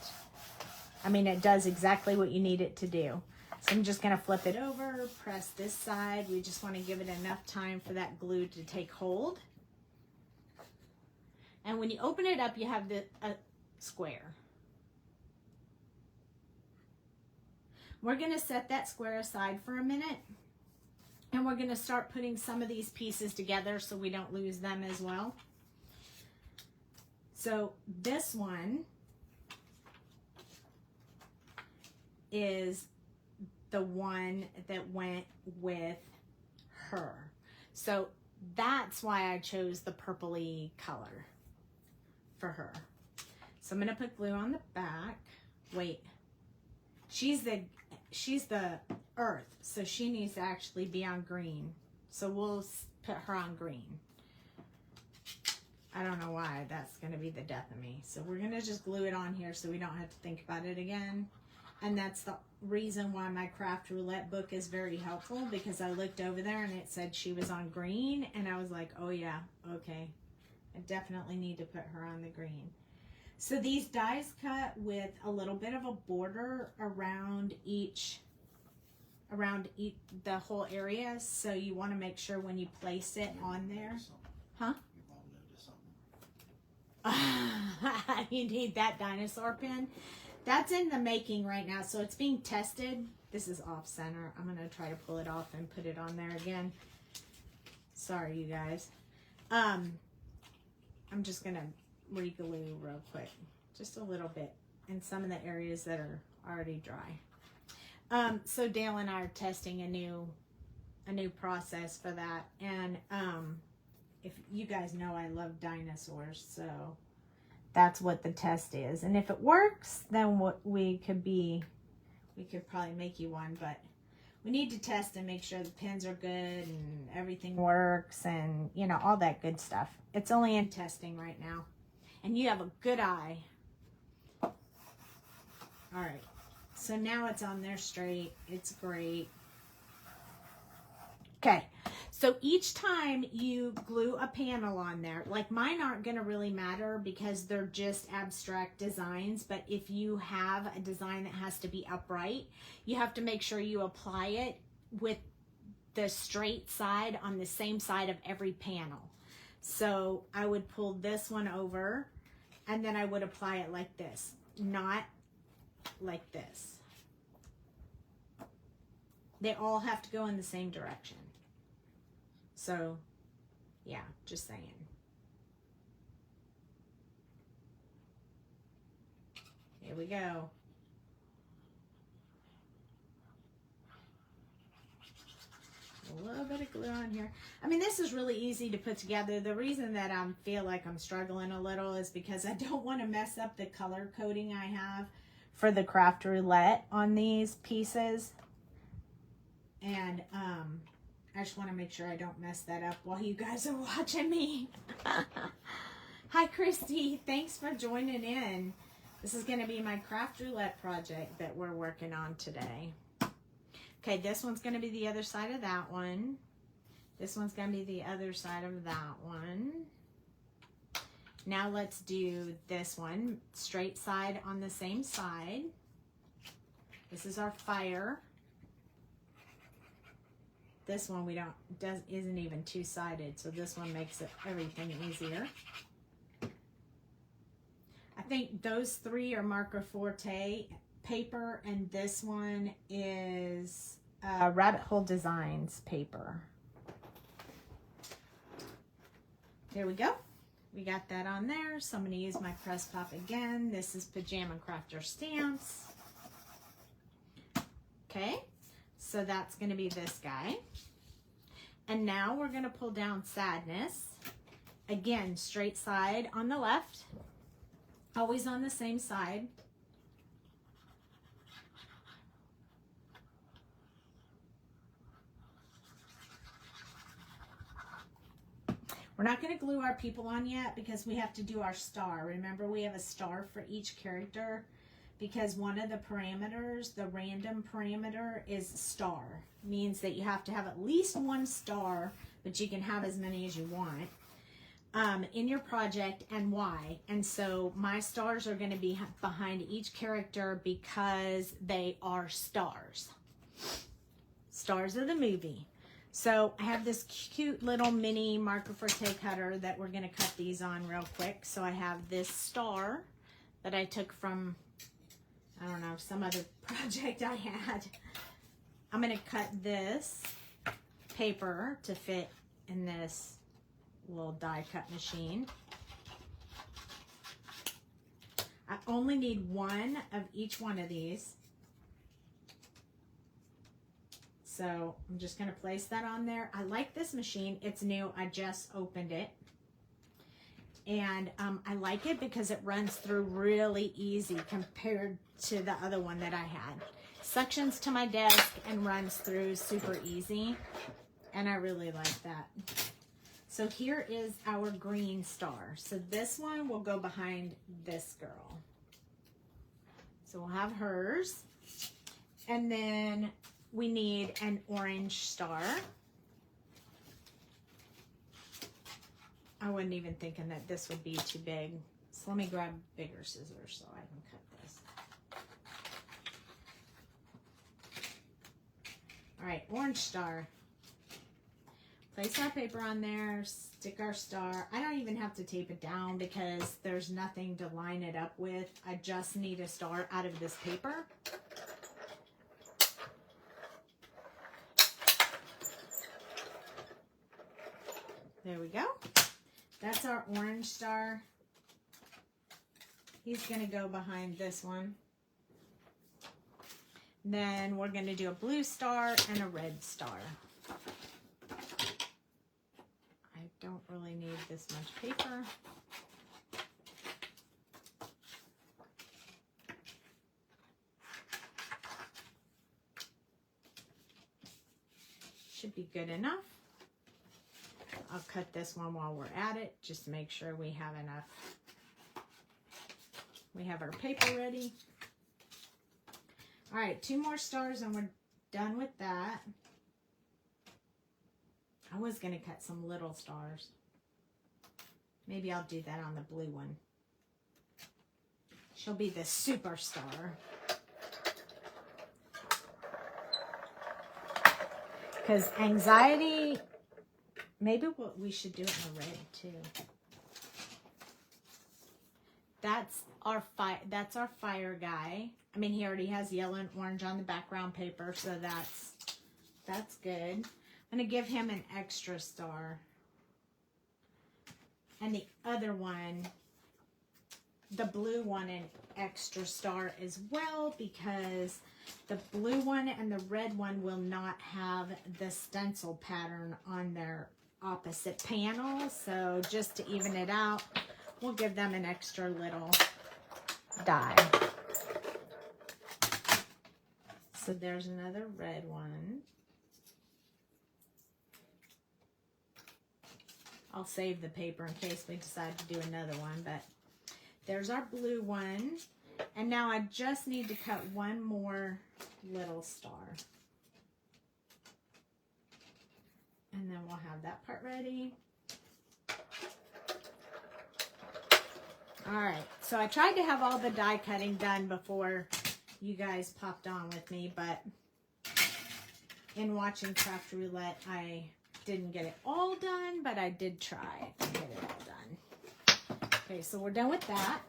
S1: I mean, it does exactly what you need it to do. So I'm just gonna flip it over, press this side. We just wanna give it enough time for that glue to take hold. And when you open it up, you have the square. We're going to set that square aside for a minute, and we're going to start putting some of these pieces together so we don't lose them as well. So this one is the one that went with her. So that's why I chose the purpley color for her. So I'm going to put glue on the back. Wait, she's the earth, so she needs to actually be on green. So we'll put her on green. I don't know why that's going to be the death of me. So we're going to just glue it on here so we don't have to think about it again. And that's the reason why my Craft Roulette book is very helpful, because I looked over there and it said she was on green, and I was like, oh yeah, okay. I definitely need to put her on the green. So these dies cut with a little bit of a border around the whole area. So you want to make sure when you place it on there. Huh? You need that dinosaur pin. That's in the making right now. So it's being tested. This is off center. I'm going to try to pull it off and put it on there again. Sorry, you guys. I'm just going to re-glue real quick, just a little bit in some of the areas that are already dry. So Dale and I are testing a new process for that. And if you guys know, I love dinosaurs, so that's what the test is. And if it works, then what we could probably make you one, but we need to test and make sure the pins are good and everything works and, you know, all that good stuff. It's only in testing right now. And you have a good eye. All right. So now it's on there straight. It's great. Okay. So each time you glue a panel on there, like mine aren't going to really matter because they're just abstract designs. But if you have a design that has to be upright, you have to make sure you apply it with the straight side on the same side of every panel. So I would pull this one over and then I would apply it like this, not like this. They all have to go in the same direction. So, yeah, just saying. Here we go. A little bit of glue on here. I mean, this is really easy to put together. The reason that I feel like I'm struggling a little is because I don't want to mess up the color coding I have for the Craft Roulette on these pieces. And, I just want to make sure I don't mess that up while you guys are watching me. Hi, Christy. Thanks for joining in. This is going to be my Craft Roulette project that we're working on today. Okay, this one's going to be the other side of that one. This one's going to be the other side of that one. Now let's do this one. Straight side on the same side. This is our fire. This one isn't even two-sided, so this one makes everything easier. I think those three are Marker Forte paper, and this one is Rabbit Hole Designs paper. There we go. We got that on there. So I'm going to use my Press Pop again. This is Pajama Crafter Stamps. Okay. So that's going to be this guy. And now we're going to pull down Sadness. Again, straight side on the left. Always on the same side. We're not going to glue our people on yet because we have to do our star. Remember, we have a star for each character. Because one of the parameters, the random parameter, is star. Means that you have to have at least one star, but you can have as many as you want in your project, and why. And so my stars are going to be behind each character because they are stars. Stars of the movie. So I have this cute little mini Marker Forte cutter that we're going to cut these on real quick. So I have this star that I took from, I don't know, some other project I had. I'm going to cut this paper to fit in this little die cut machine. I only need one of each one of these. So I'm just going to place that on there. I like this machine. It's new. I just opened it. And I like it because it runs through really easy compared to the other one that I had. Suctions to my desk and runs through super easy. And I really like that. So here is our green star. So this one will go behind this girl. So we'll have hers. And then we need an orange star. I wasn't even thinking that this would be too big. So let me grab bigger scissors so I can cut this. All right, orange star. Place our paper on there, stick our star. I don't even have to tape it down because there's nothing to line it up with. I just need a star out of this paper. There we go. That's our orange star. He's going to go behind this one. Then we're going to do a blue star and a red star. I don't really need this much paper. Should be good enough. I'll cut this one while we're at it, just to make sure we have enough. We have our paper ready. All right, 2 more stars and we're done with that. I was gonna cut some little stars. Maybe I'll do that on the blue one. She'll be the superstar. Because anxiety, maybe we should do it in the red too. That's our fire guy. I mean, he already has yellow and orange on the background paper, so that's good. I'm gonna give him an extra star. And the other one, the blue one, an extra star as well, because the blue one and the red one will not have the stencil pattern on their opposite panel. So just to even it out, we'll give them an extra little die. So there's another red one. I'll save the paper in case we decide to do another one, but there's our blue one. And now I just need to cut one more little star. And then we'll have that part ready. All right, so I tried to have all the die cutting done before you guys popped on with me, but in watching Craft Roulette, I didn't get it all done, but I did try to get it all done. Okay, so we're done with that.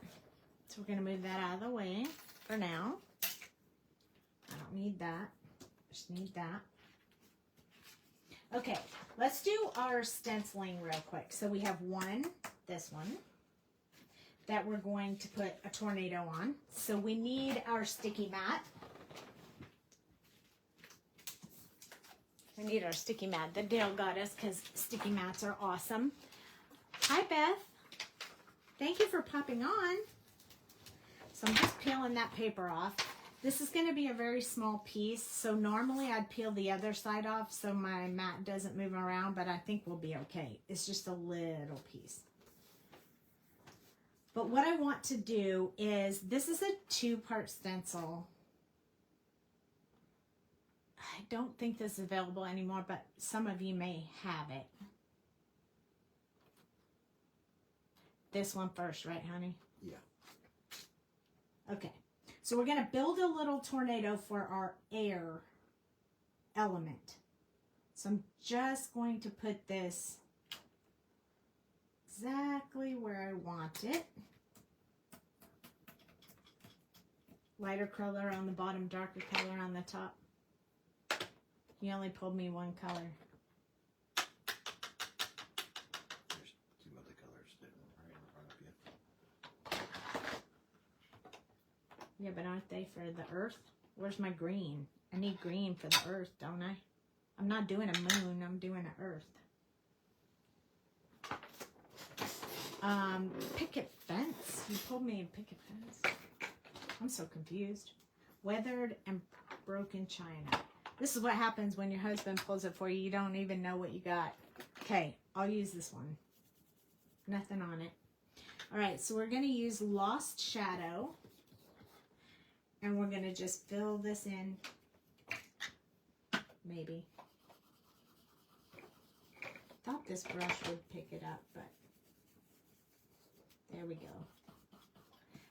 S1: So we're gonna move that out of the way for now. I don't need that, just need that. Okay, let's do our stenciling real quick. So we have this one, that we're going to put a tornado on. So we need our sticky mat. We need our sticky mat that Dale got us because sticky mats are awesome. Hi, Beth. Thank you for popping on. So I'm just peeling that paper off. This is going to be a very small piece. So normally I'd peel the other side off so my mat doesn't move around, but I think we'll be okay. It's just a little piece. But what I want to do is, this is a 2-part stencil. I don't think this is available anymore, but some of you may have it. This one first, right, honey?
S2: Yeah.
S1: Okay. So we're going to build a little tornado for our air element. So I'm just going to put this exactly where I want it. Lighter color on the bottom, darker color on the top. You only pulled me one color.
S2: There's 2 other colors sitting right in front of you.
S1: Yeah, but aren't they for the earth? Where's my green? I need green for the earth, don't I? I'm not doing a moon, I'm doing an earth. Picket fence. You pulled me in picket fence. I'm so confused. Weathered and broken china. This is what happens when your husband pulls it for you. You don't even know what you got. Okay, I'll use this one. Nothing on it. All right, so we're going to use Lost Shadow. And we're going to just fill this in. Maybe. Thought this brush would pick it up, but there we go.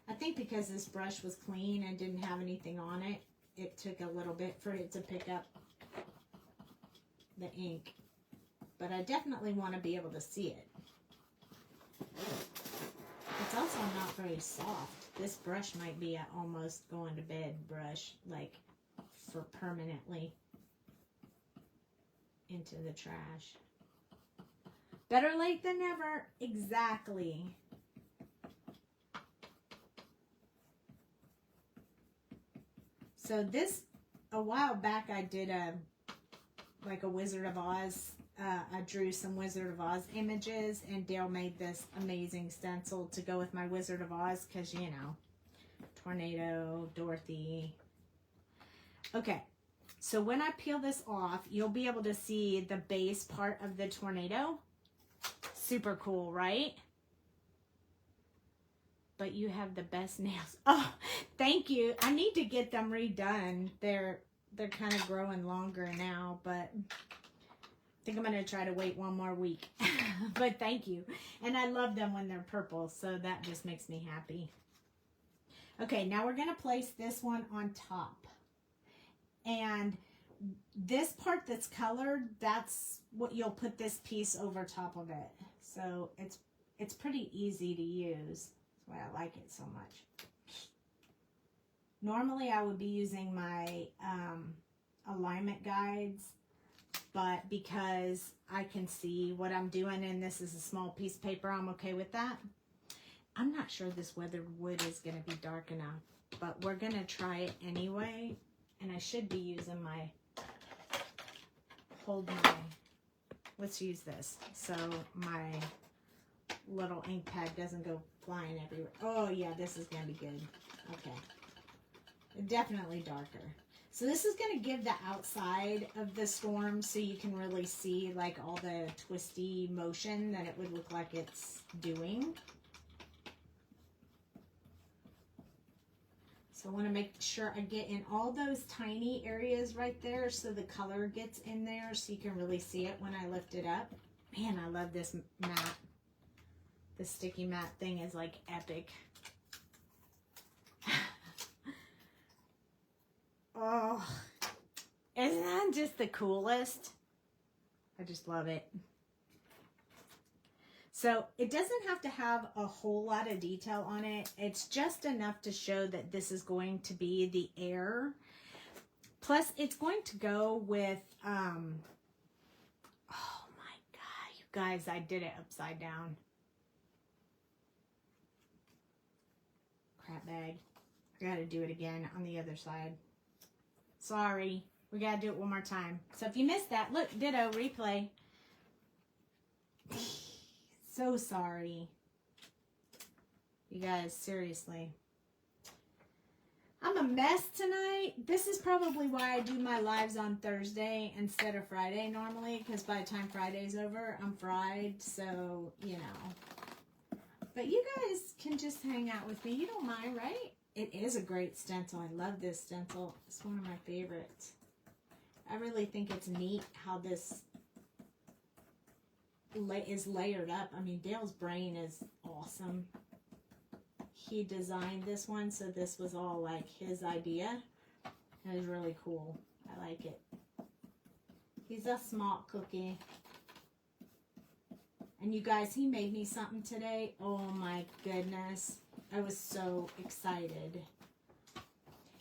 S1: I think because this brush was clean and didn't have anything on it, it took a little bit for it to pick up the ink. But I definitely want to be able to see it. It's also not very soft. This brush might be an almost going to bed brush, like for permanently into the trash. Better late than never. Exactly. So this, a while back, I did a Wizard of Oz. I drew some Wizard of Oz images, and Dale made this amazing stencil to go with my Wizard of Oz because, you know, tornado, Dorothy. Okay, so when I peel this off, you'll be able to see the base part of the tornado. Super cool, right? But you have the best nails. Oh, thank you. I need to get them redone. They're kind of growing longer now, but I think I'm going to try to wait one more week. But thank you. And I love them when they're purple, so that just makes me happy. Okay, now we're going to place this one on top. And this part that's colored, that's what you'll put this piece over top of it. So it's pretty easy to use. That's why I like it so much. Normally I would be using my alignment guides, but because I can see what I'm doing and this is a small piece of paper, I'm okay with that. I'm not sure this weathered wood is going to be dark enough, but we're going to try it anyway. And I should be using my, let's use this so my little ink pad doesn't go flying everywhere. Oh yeah, this is going to be good. Okay. Definitely darker. So this is going to give the outside of the storm so you can really see like all the twisty motion that it would look like it's doing. So I want to make sure I get in all those tiny areas right there so the color gets in there so you can really see it when I lift it up. Man, I love this mat. The sticky mat thing is like epic. Oh, isn't that just the coolest? I just love it. So it doesn't have to have a whole lot of detail on it. It's just enough to show that this is going to be the air. Plus it's going to go with, oh my God, you guys, I did it upside down. Crap bag. I gotta do it again on the other side. Sorry, we gotta do it one more time. So if you missed that, look, ditto, replay. So sorry. You guys, seriously. I'm a mess tonight. This is probably why I do my lives on Thursday instead of Friday normally, because by the time Friday's over, I'm fried, so, you know. But you guys can just hang out with me. You don't mind, right? It is a great stencil. I love this stencil. It's one of my favorites. I really think it's neat how this is layered up. I mean, Dale's brain is awesome. He designed this one, so this was all like his idea. It was really cool. I like it. He's a smart cookie. And you guys, he made me something today. Oh my goodness. I was so excited.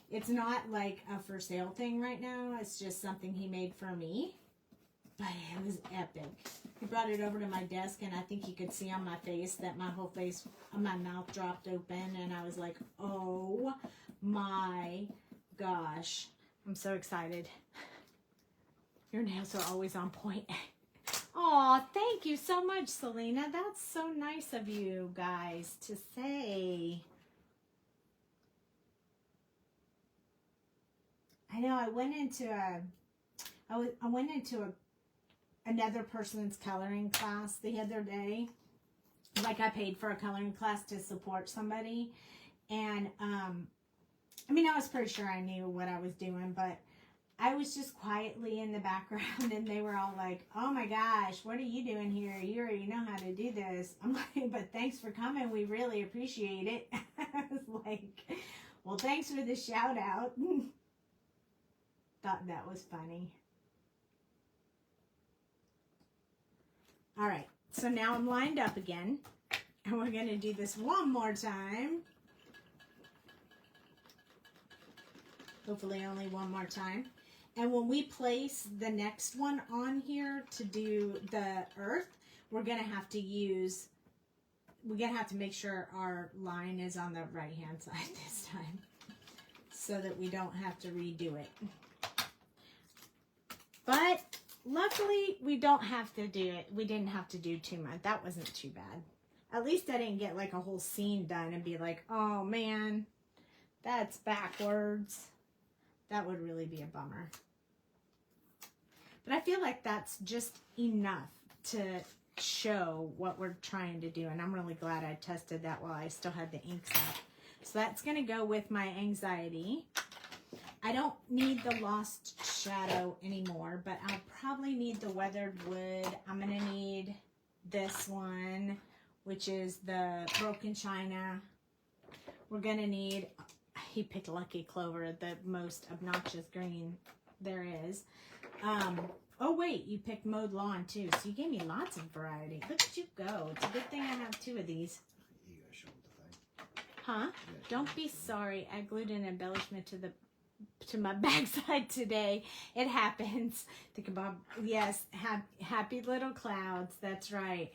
S1: It's not like a for sale thing right now. It's just something he made for me. But it was epic. He brought it over to my desk, and I think you could see on my face that my whole face, my mouth dropped open, and I was like, oh my gosh. I'm so excited. Your nails are always on point. Oh, thank you so much, Selena. That's so nice of you guys to say. I know I went into another person's coloring class the other day. Like I paid for a coloring class to support somebody. And I mean, I was pretty sure I knew what I was doing, but I was just quietly in the background, and they were all like, oh my gosh, what are you doing here? You already know how to do this. I'm like, but thanks for coming. We really appreciate it. I was like, well, thanks for the shout out. Thought that was funny. All right, so now I'm lined up again, and we're going to do this one more time. Hopefully only one more time. And when we place the next one on here to do the earth, we're going to have to make sure our line is on the right hand side this time so that we don't have to redo it. But luckily we don't have to do it. We didn't have to do too much. That wasn't too bad. At least I didn't get like a whole scene done and be like, oh man, that's backwards. That would really be a bummer. But I feel like that's just enough to show what we're trying to do. And I'm really glad I tested that while I still had the inks up. So that's going to go with my anxiety. I don't need the Lost Shadow anymore, but I'll probably need the Weathered Wood. I'm going to need this one, which is the Broken China. We're going to need, he picked Lucky Clover, the most obnoxious green there is. Oh wait, you picked Mowed Lawn too, so you gave me lots of variety. Look at you go. It's a good thing I have 2 of these.
S2: You gotta show them the thing.
S1: Huh? Don't be sorry. I glued an embellishment to my backside today. It happens. The kebab. Yes, happy little clouds. That's right.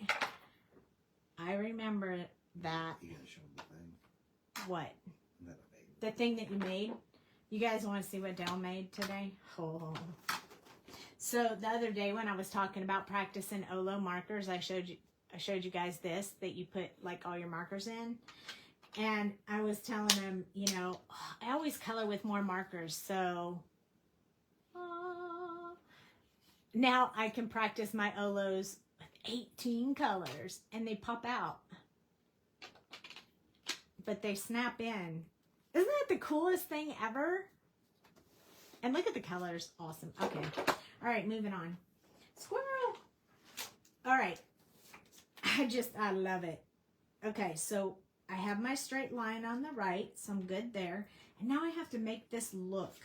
S1: I remember that.
S2: You gotta show them the thing.
S1: What?
S2: That I made.
S1: The thing that you made? You guys want to see what Dale made today? Oh. So the other day when I was talking about practicing Olo markers, I showed you guys this, that you put like all your markers in. And I was telling him, you know, I always color with more markers. So now I can practice my Olos with 18 colors and they pop out. But they snap in. Isn't that the coolest thing ever? And look at the colors. Awesome. Okay. All right, moving on. Squirrel. All right. I love it. Okay, so I have my straight line on the right, so I'm good there. And now I have to make this look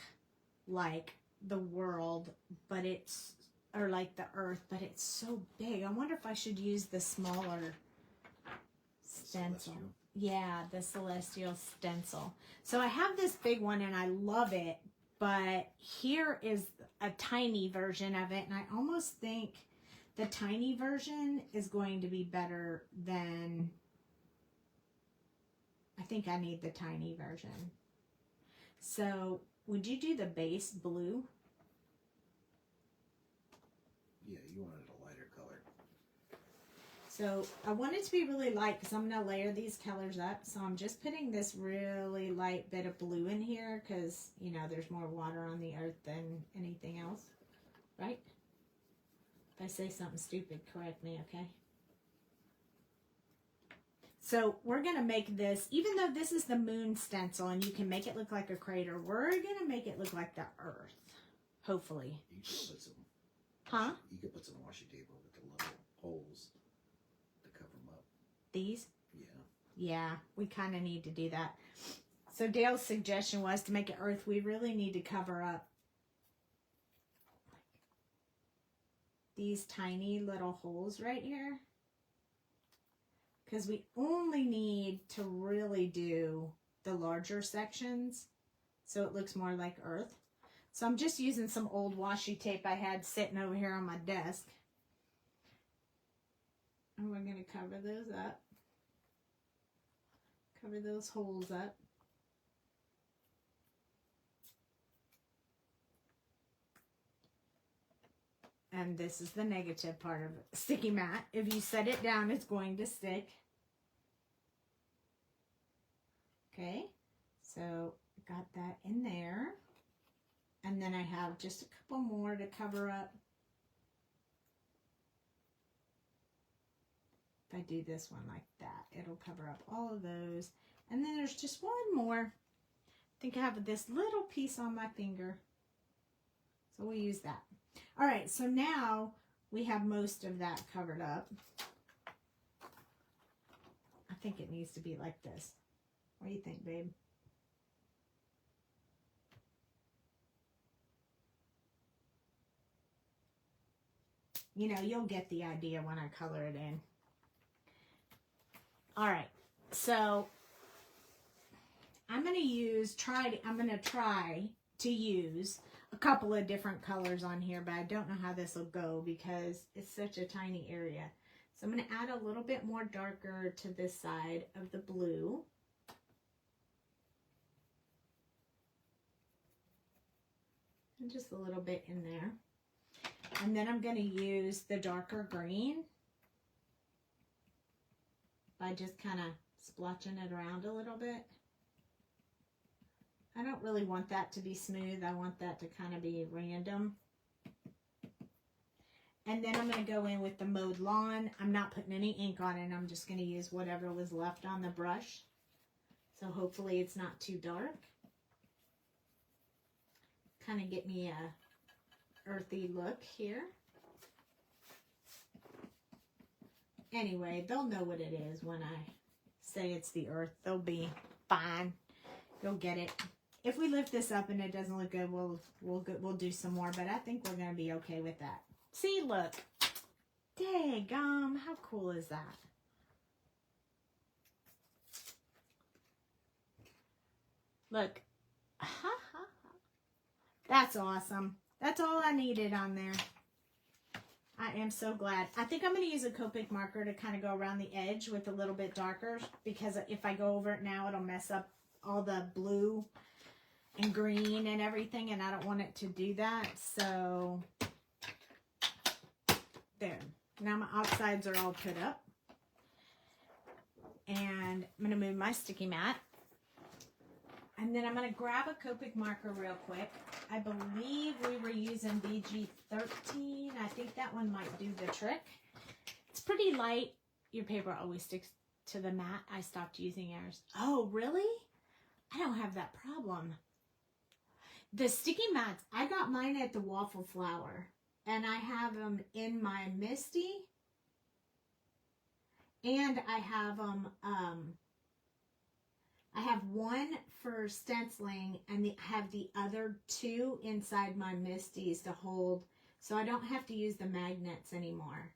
S1: like the world, but it's, or like the earth, but it's so big. I wonder if I should use the smaller stencil.
S2: Celestial.
S1: Yeah, the Celestial stencil. So I have this big one and I love it, but here is a tiny version of it, and I almost think the tiny version is going to be better than, I think I need the tiny version. So would you do the base blue?
S2: Yeah, you wanted a lighter color.
S1: So I want it to be really light because I'm going to layer these colors up. So I'm just putting this really light bit of blue in here because, you know, there's more water on the earth than anything else, right? If I say something stupid, correct me, okay? So we're going to make this, even though this is the moon stencil and you can make it look like a crater, we're going to make it look like the earth, hopefully.
S2: You could put some,
S1: Huh?
S2: You could put some washi tape over the little holes to cover them up.
S1: These?
S2: Yeah.
S1: Yeah, we kind of need to do that. So Dale's suggestion was to make it earth, we really need to cover up these tiny little holes right here. Because we only need to really do the larger sections so it looks more like earth. So I'm just using some old washi tape I had sitting over here on my desk. And we're going to cover those up. Cover those holes up. And this is the negative part of a sticky mat. If you set it down, it's going to stick. Okay, so got that in there. And then I have just a couple more to cover up. If I do this one like that, it'll cover up all of those. And then there's just one more. I think I have this little piece on my finger. So we'll use that. All right, so now we have most of that covered up. I think it needs to be like this. What do you think, babe? You know, you'll get the idea when I color it in. All right, so I'm going to try to use a couple of different colors on here, but I don't know how this will go because it's such a tiny area. So I'm going to add a little bit more darker to this side of the blue. And just a little bit in there. And then I'm going to use the darker green by just kind of splotching it around a little bit. I don't really want that to be smooth. I want that to kind of be random. And then I'm going to go in with the Mowed Lawn. I'm not putting any ink on it. I'm just going to use whatever was left on the brush. So hopefully it's not too dark. Kind of get me a earthy look here. Anyway, they'll know what it is when I say it's the earth. They'll be fine. You'll get it. If we lift this up and it doesn't look good, we'll do some more. But I think we're going to be okay with that. See, look. Daggum, how cool is that? Look. That's awesome. That's all I needed on there. I am so glad. I think I'm going to use a Copic marker to kind of go around the edge with a little bit darker, because if I go over it now, it'll mess up all the blue and green and everything, and I don't want it to do that. So there. Now my outsides are all put up. And I'm going to move my sticky mat. And then I'm going to grab a Copic marker real quick. I believe we were using BG13. I think that one might do the trick. It's pretty light. Your paper always sticks to the mat. I stopped using ours. Oh, really? I don't have that problem. The sticky mats, I got mine at the Waffle Flower. And I have them in my Misty. And I have them, I have one for stenciling, and I have the other two inside my Misties to hold, so I don't have to use the magnets anymore.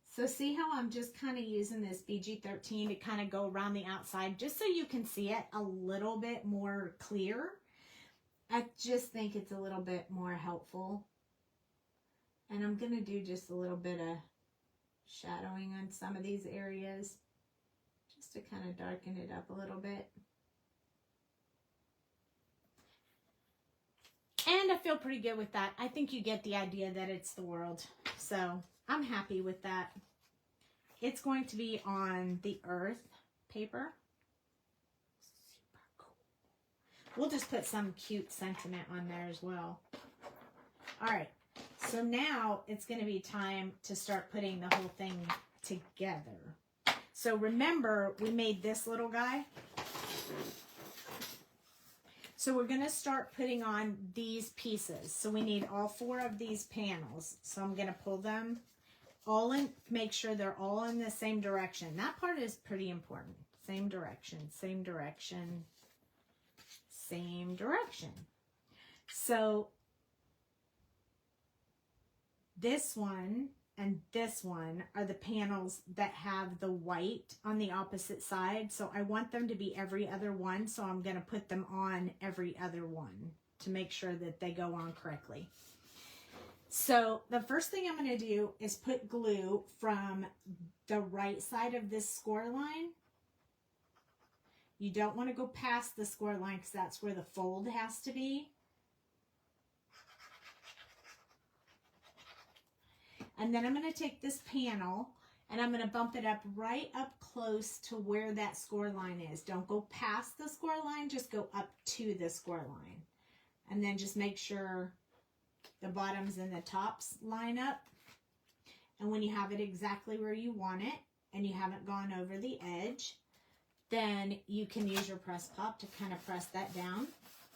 S1: So see how I'm just kind of using this BG13 to kind of go around the outside, just so you can see it a little bit more clear. I just think it's a little bit more helpful. And I'm going to do just a little bit of shadowing on some of these areas, just to kind of darken it up a little bit. And I feel pretty good with that. I think you get the idea that it's the world. So I'm happy with that. It's going to be on the earth paper. Super cool. We'll just put some cute sentiment on there as well. All right. So now it's going to be time to start putting the whole thing together. So remember, we made this little guy. So we're going to start putting on these pieces. So we need all 4 of these panels. So I'm going to pull them all in, make sure they're all in the same direction. That part is pretty important. Same direction, same direction, same direction. So this one and this one are the panels that have the white on the opposite side. So I want them to be every other one. So I'm going to put them on every other one to make sure that they go on correctly. So the first thing I'm going to do is put glue from the right side of this score line. You don't want to go past the score line because that's where the fold has to be. And then I'm going to take this panel and I'm going to bump it up right up close to where that score line is. Don't go past the score line, just go up to the score line. And then just make sure the bottoms and the tops line up. And when you have it exactly where you want it and you haven't gone over the edge, then you can use your press pop to kind of press that down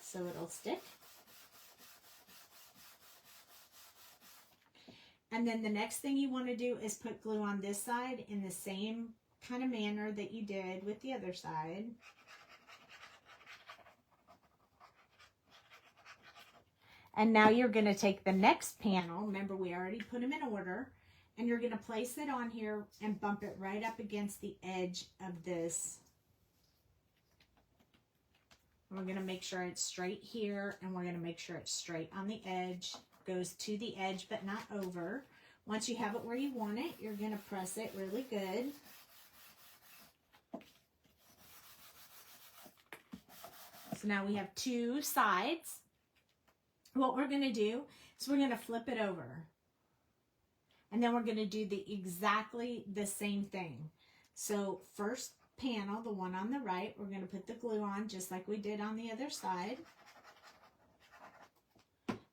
S1: so it'll stick. And then the next thing you want to do is put glue on this side in the same kind of manner that you did with the other side. And now you're going to take the next panel, remember we already put them in order, and you're going to place it on here and bump it right up against the edge of this. And we're going to make sure it's straight here, and we're going to make sure it's straight on the edge. Goes to the edge but not over. Once you have it where you want it, you're going to press it really good. So now we have two sides. What we're going to do is we're going to flip it over. And then we're going to do exactly the same thing. So first panel, the one on the right, we're going to put the glue on just like we did on the other side.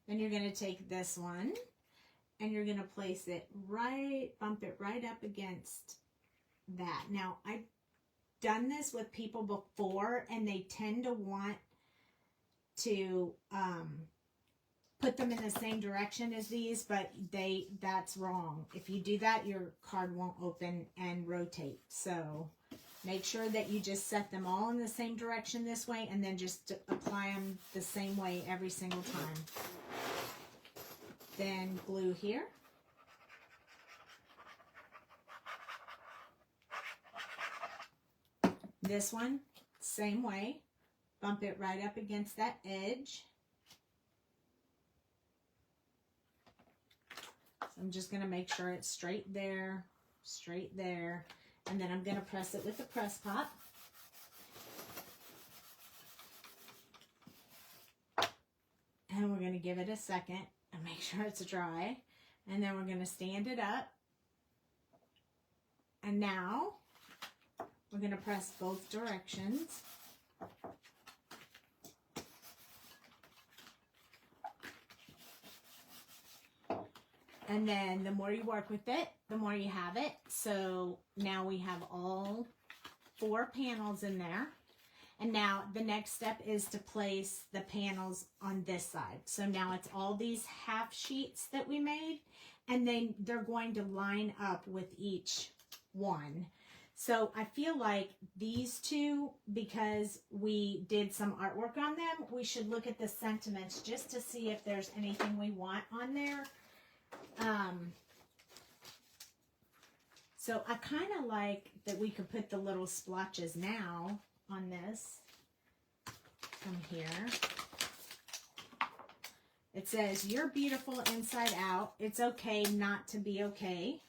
S1: Then you're going to take this one and you're going to place it right, bump it right up against that. Now, I've done this with people before and they tend to want to put them in the same direction as these, but that's wrong. If you do that, your card won't open and rotate. So make sure that you just set them all in the same direction this way and then just apply them the same way every single time. Then glue here. This one, same way. Bump it right up against that edge. So I'm just going to make sure it's straight there, and then I'm going to press it with the press pot. And we're going to give it a second and make sure it's dry. And then we're going to stand it up. And now we're going to press both directions. And then the more you work with it, the more you have it. So now we have all 4 panels in there. And now the next step is to place the panels on this side. So now it's all these half sheets that we made, and then they're going to line up with each one. So I feel like these two, because we did some artwork on them, we should look at the sentiments just to see if there's anything we want on there. So I kind of like that we could put the little splotches now on this from here. It says, "You're beautiful inside out. It's okay not to be okay.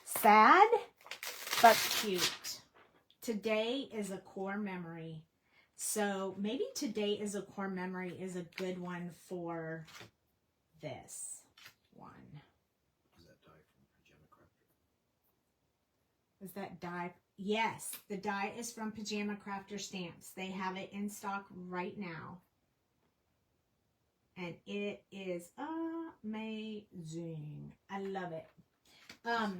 S1: Sad, but cute. Today is a core memory." So maybe today is a core memory is a good one for this one.
S2: Is that die from Pajama Crafter?
S1: Is that die? Yes, the die is from Pajama Crafter Stamps. They have it in stock right now. And it is amazing. I love it. Huh?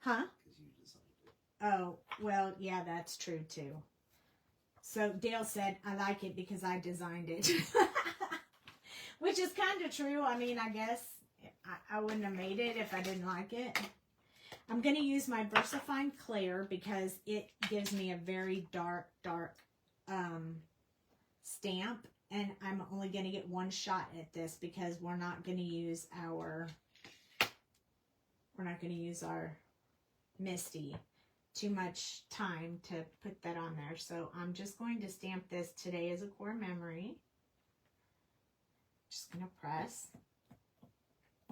S2: Because you designed it.
S1: Oh, well, yeah, that's true too. So Dale said, "I like it because I designed it." Which is kind of true. I mean, I guess I wouldn't have made it if I didn't like it. I'm going to use my VersaFine Clear because it gives me a very dark stamp. And I'm only going to get one shot at this because we're not going to use our Misty. Too much time to put that on there. So I'm just going to stamp this "Today is a core memory." Just going to press.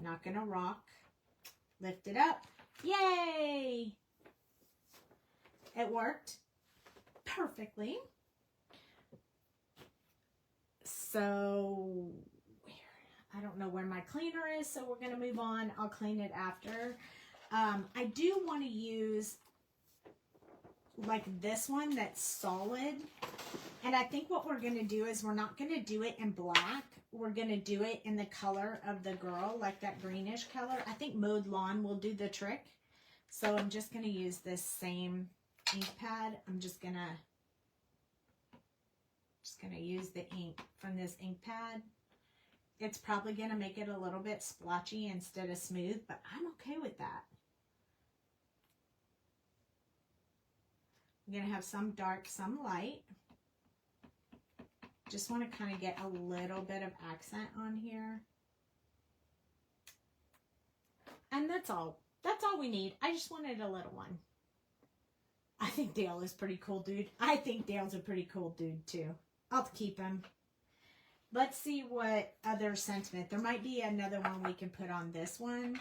S1: Not going to rock. Lift it up. Yay! It worked perfectly. So, I don't know where my cleaner is, so we're going to move on. I'll clean it after. I do want to use like this one that's solid. And I think what we're going to do is we're not going to do it in black. We're going to do it in the color of the girl, like that greenish color. I think Mowed Lawn will do the trick. So I'm just going to use this same ink pad. I'm just going to use the ink from this ink pad. It's probably going to make it a little bit splotchy instead of smooth, but I'm okay with that. I'm going to have some dark, some light. Just want to kind of get a little bit of accent on here. And that's all. That's all we need. I just wanted a little one. I think Dale is pretty cool, dude. I think Dale's a pretty cool dude, too. I'll keep him. let's see what other sentiment. There might be another one we can put on this one,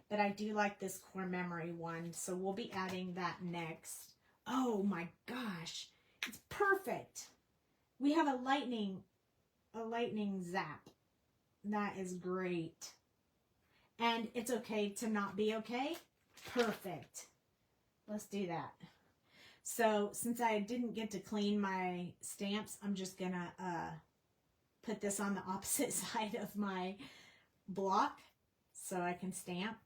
S1: but I do like this core memory one, so we'll be adding that next. Oh my gosh, it's perfect. We have a lightning zap. That is great. And it's okay to not be okay. Perfect. Let's do that. So since I didn't get to clean my stamps, I'm just gonna put this on the opposite side of my block so I can stamp.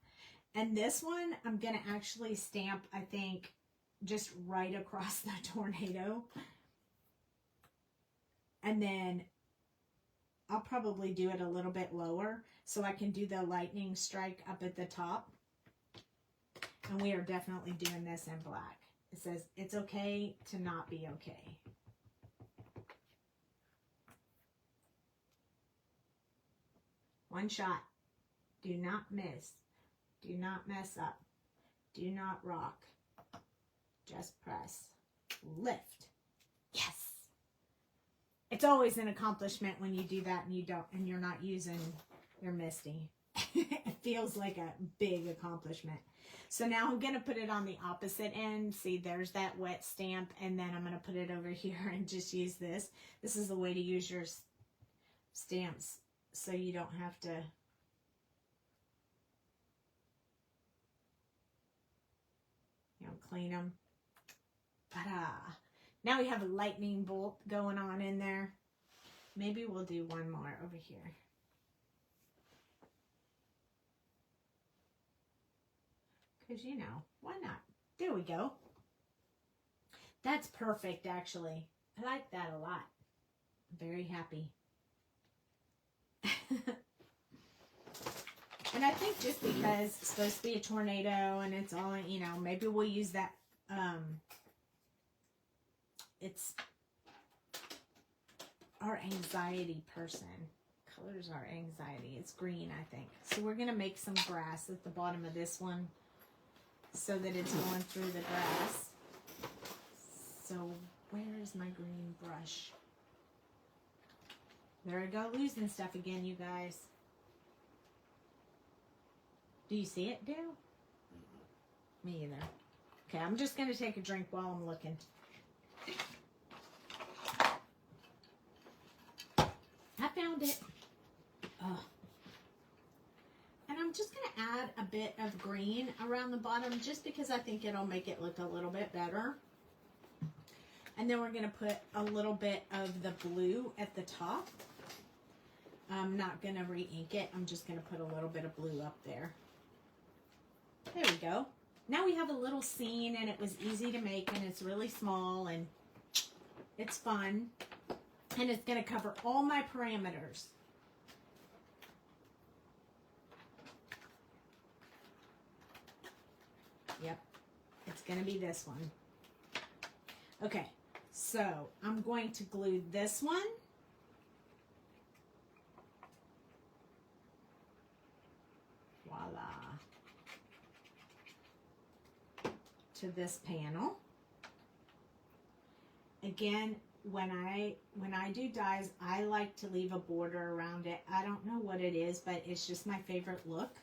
S1: And this one, I'm gonna actually stamp, I think, just right across the tornado. And then I'll probably do it a little bit lower so I can do the lightning strike up at the top. And we are definitely doing this in black. It says, it's okay to not be okay. One shot. Do not miss. Do not mess up. Do not rock. Just press. Lift. Yes. It's always an accomplishment when you do that and you're not using your MISTI. It feels like a big accomplishment. So now I'm going to put it on the opposite end. See, there's that wet stamp, and then I'm going to put it over here and just use this. This is the way to use your stamps so you don't have to clean them. Ta-da! Now we have a lightning bolt going on in there. Maybe we'll do one more over here. Because, why not? There we go. That's perfect, actually. I like that a lot. I'm very happy. And I think just because it's supposed to be a tornado and it's all, maybe we'll use that, it's our anxiety person. Colors our anxiety. It's green, I think. So we're going to make some grass at the bottom of this one so that it's going through the grass. So where is my green brush? There I go, losing stuff again, you guys. Do you see it, Doux? Me either. Okay, I'm just going to take a drink while I'm looking. I found it. Oh. And I'm just going to add a bit of green around the bottom just because I think it'll make it look a little bit better. And then we're going to put a little bit of the blue at the top. I'm not going to re-ink it. I'm just going to put a little bit of blue up there. There we go. Now we have a little scene, and it was easy to make, and it's really small, and it's fun. And it's going to cover all my parameters. Yep, it's going to be this one. Okay, so I'm going to glue this one. Voila. To this panel. Again, when I do dies, I like to leave a border around it. I don't know what it is, but it's just my favorite look.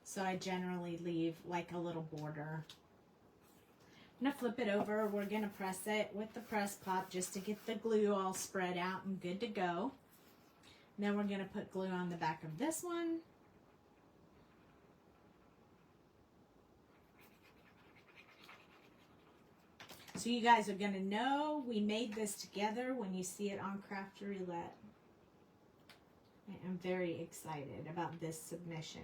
S1: So I generally leave like a little border. I'm gonna flip it over. We're gonna press it with the press pop just to get the glue all spread out and good to go. And then we're gonna put glue on the back of this one. So you guys are going to know we made this together when you see it on Craft Roulette. I am very excited about this submission.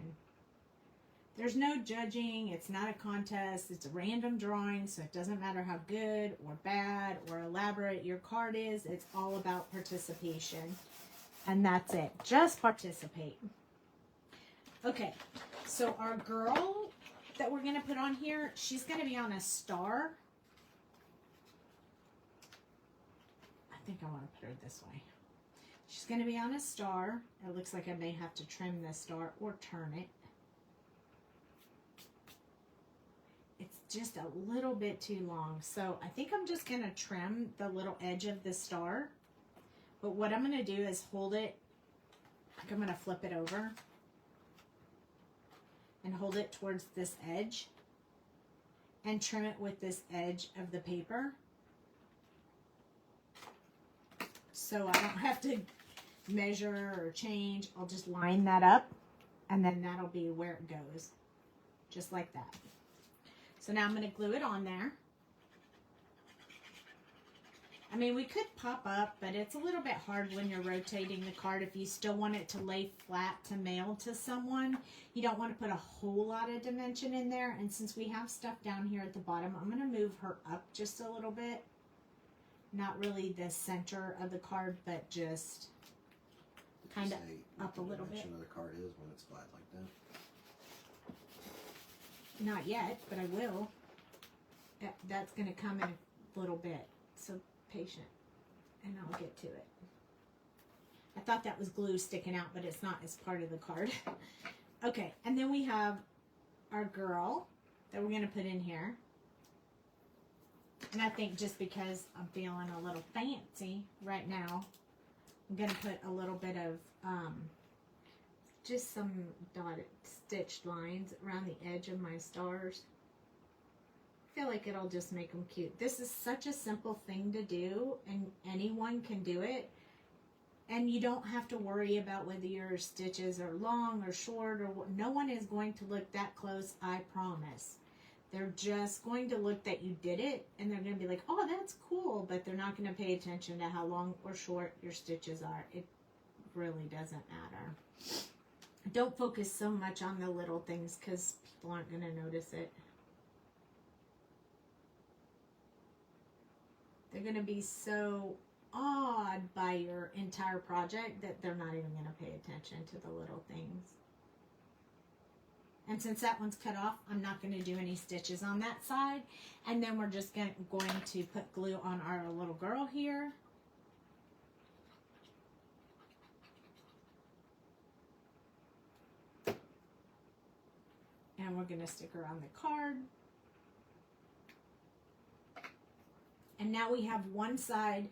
S1: There's no judging. It's not a contest. It's a random drawing, so it doesn't matter how good or bad or elaborate your card is. It's all about participation. And that's it. Just participate. Okay, so our girl that we're going to put on here, she's going to be on a star. I think I want to put her this way. She's going to be on a star. It looks like I may have to trim this star or turn it. It's just a little bit too long. So I think I'm just going to trim the little edge of the star But what I'm going to do is hold it, like I'm going to flip it over and hold it towards this edge and trim it with this edge of the paper. So I don't have to measure or change. I'll just line that up and then that'll be where it goes. Just like that. So now I'm going to glue it on there. I mean, we could pop up, but it's a little bit hard when you're rotating the card. If you still want it to lay flat to mail to someone, you don't want to put a whole lot of dimension in there. And since we have stuff down here at the bottom, I'm going to move her up just a little bit. Not really the center of the card, but just kind of up a little bit.
S2: What the card is when it's flat like that?
S1: Not yet, but I will. That's going to come in a little bit. So patient, and I'll get to it. I thought that was glue sticking out, but it's not. It's part of the card. Okay, and then we have our girl that we're going to put in here. And I think just because I'm feeling a little fancy right now, I'm going to put a little bit of just some dotted stitched lines around the edge of my stars. I feel like it'll just make them cute. This is such a simple thing to do, and anyone can do it. And you don't have to worry about whether your stitches are long or short, or no one is going to look that close, I promise. They're just going to look that you did it, and they're going to be like, oh, that's cool, but they're not going to pay attention to how long or short your stitches are. It really doesn't matter. Don't focus so much on the little things because people aren't going to notice it. They're going to be so awed by your entire project that they're not even going to pay attention to the little things. And since that one's cut off, I'm not going to do any stitches on that side. And then we're just going to put glue on our little girl here. And we're going to stick her on the card. And now we have one side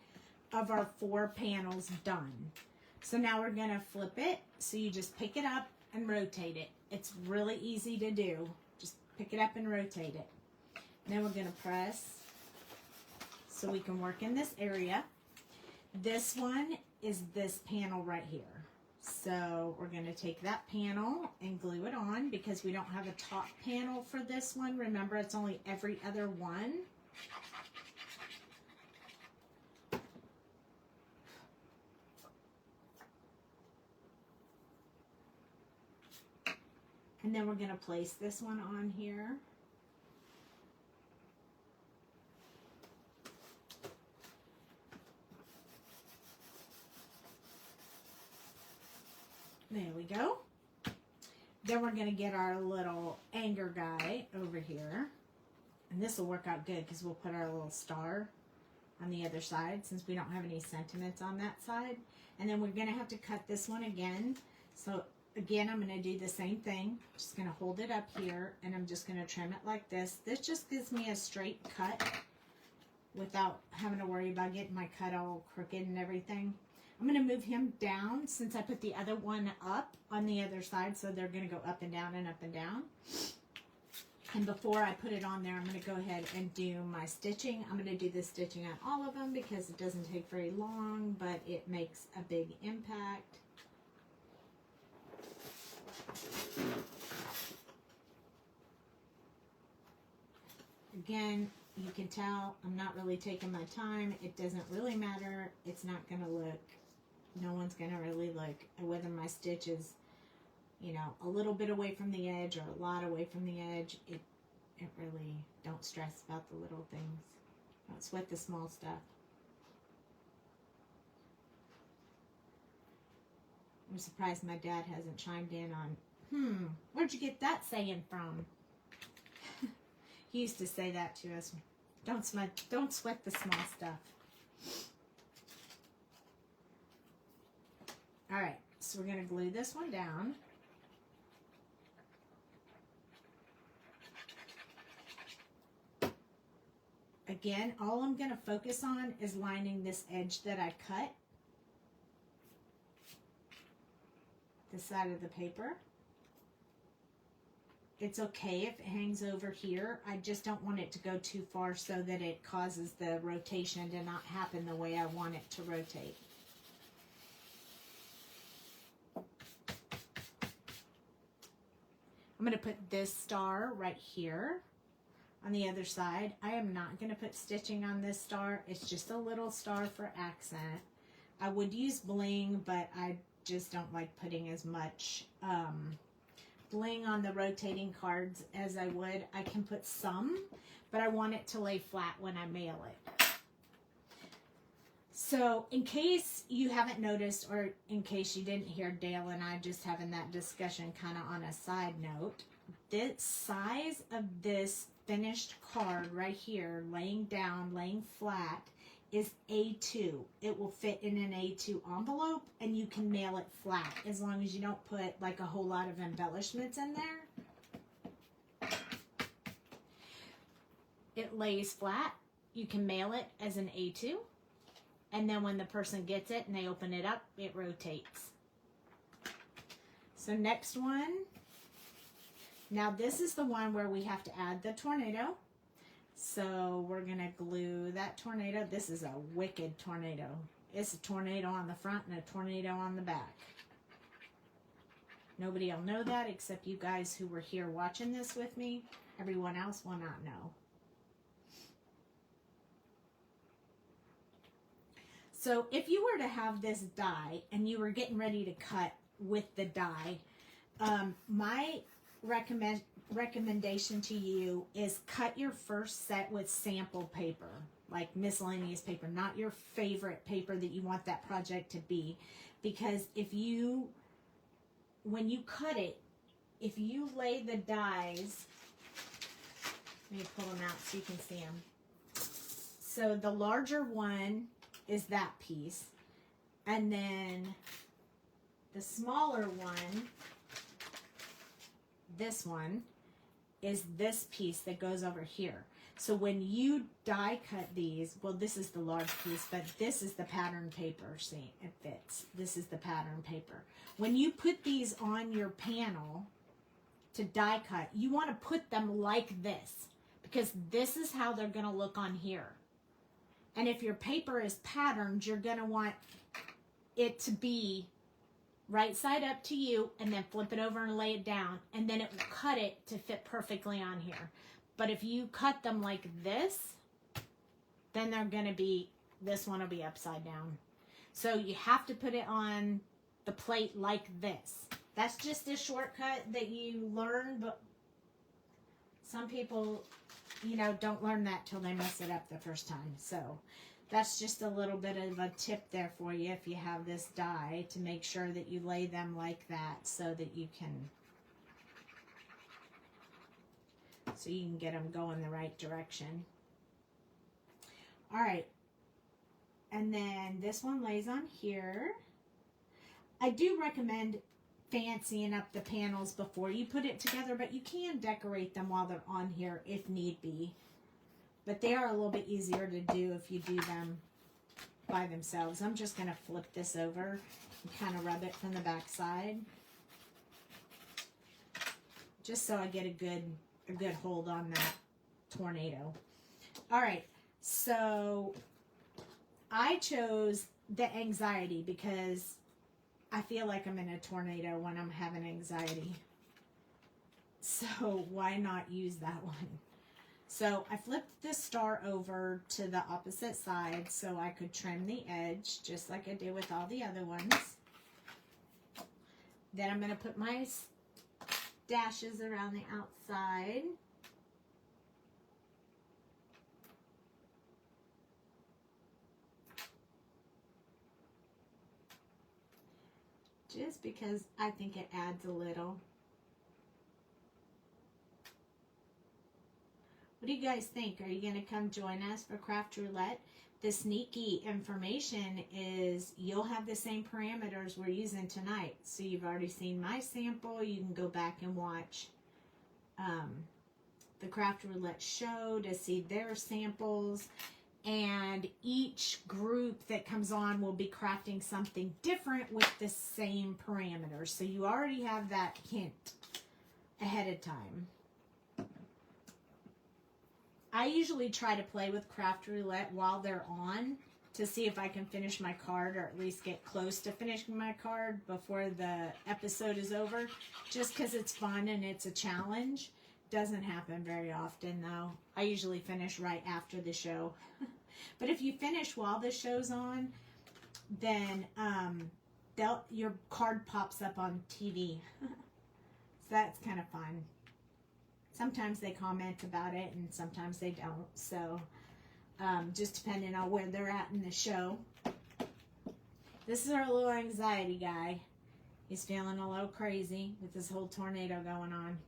S1: of our 4 panels done. So now we're going to flip it. So you just pick it up and rotate it. It's really easy to do. Just pick it up and rotate it. And then we're going to press so we can work in this area. This one is this panel right here. So we're going to take that panel and glue it on because we don't have a top panel for this one. Remember, it's only every other one. And then we're going to place this one on here. There we go. Then we're going to get our little anger guy over here. And this will work out good because we'll put our little star on the other side since we don't have any sentiments on that side. And then we're going to have to cut this one again. So again, I'm going to do the same thing. Just going to hold it up here, and I'm just going to trim it like this. This just gives me a straight cut without having to worry about getting my cut all crooked and everything. I'm going to move him down since I put the other one up on the other side, so they're going to go up and down and up and down. And before I put it on there, I'm going to go ahead and do my stitching. I'm going to do the stitching on all of them because it doesn't take very long, but it makes a big impact. Again, you can tell I'm not really taking my time. It doesn't really matter. It's not going to look, no one's going to really look at whether my stitch is, you know, a little bit away from the edge or a lot away from the edge. It really, don't stress about the little things. Don't sweat the small stuff. I'm surprised my dad hasn't chimed in on, where'd you get that saying from? He used to say that to us. Don't sweat the small stuff. All right, so we're going to glue this one down. Again, all I'm going to focus on is lining this edge that I cut. the side of the paper. It's okay if it hangs over here. I just don't want it to go too far so that it causes the rotation to not happen the way I want it to rotate. I'm going to put this star right here on the other side. I am not going to put stitching on this star. It's just a little star for accent. I would use bling, but I just don't like putting as much bling on the rotating cards as I would. I can put some, but I want it to lay flat when I mail it. So in case you haven't noticed, or in case you didn't hear Dale and I just having that discussion kind of on a side note, the size of this finished card right here, laying down, laying flat, is A2. It will fit in an A2 envelope, and you can mail it flat as long as you don't put like a whole lot of embellishments in there. It lays flat. You can mail it as an A2, and then when the person gets it and they open it up, it rotates. So next one. Now this is the one where we have to add the tornado. So we're going to glue that tornado. This is a wicked tornado. It's a tornado on the front and a tornado on the back. Nobody will know that except you guys who were here watching this with me. Everyone else will not know. So if you were to have this die and you were getting ready to cut with the die, my recommendation to you is cut your first set with sample paper, like miscellaneous paper, not your favorite paper that you want that project to be. Because when you cut it, if you lay the dies, let me pull them out so you can see them. So the larger one is that piece, and then the smaller one, this one, is this piece that goes over here. So when you die cut these, well, this is the large piece, but this is the pattern paper. See, it fits. This is the pattern paper. When you put these on your panel to die cut, you want to put them like this, because this is how they're going to look on here. And if your paper is patterned, you're going to want it to be right side up to you, and then flip it over and lay it down, and then it will cut it to fit perfectly on here. But if you cut them like this, then they're going to be, this one will be upside down. So you have to put it on the plate like this. That's just a shortcut that you learn, but some people, you know, don't learn that till they mess it up the first time. So that's just a little bit of a tip there for you if you have this die, to make sure that you lay them like that so that you can get them going the right direction. All right. And then this one lays on here. I do recommend fancying up the panels before you put it together, but you can decorate them while they're on here if need be. But they are a little bit easier to do if you do them by themselves. I'm just going to flip this over and kind of rub it from the back side, just so I get a good hold on that tornado. All right, so I chose the anxiety because I feel like I'm in a tornado when I'm having anxiety. So why not use that one? So I flipped this star over to the opposite side so I could trim the edge just like I did with all the other ones. Then I'm going to put my dashes around the outside. Just because I think it adds a little. What do you guys think? Are you going to come join us for Craft Roulette? The sneaky information is you'll have the same parameters we're using tonight. So you've already seen my sample. You can go back and watch the Craft Roulette show to see their samples. and each group that comes on will be crafting something different with the same parameters. So you already have that hint ahead of time. I usually try to play with Craft Roulette while they're on to see if I can finish my card, or at least get close to finishing my card before the episode is over, just because it's fun and it's a challenge. Doesn't happen very often, though. I usually finish right after the show. But if you finish while the show's on, then your card pops up on TV. So that's kind of fun. Sometimes they comment about it, and sometimes they don't. So just depending on where they're at in the show. This is our little anxiety guy. He's feeling a little crazy with this whole tornado going on.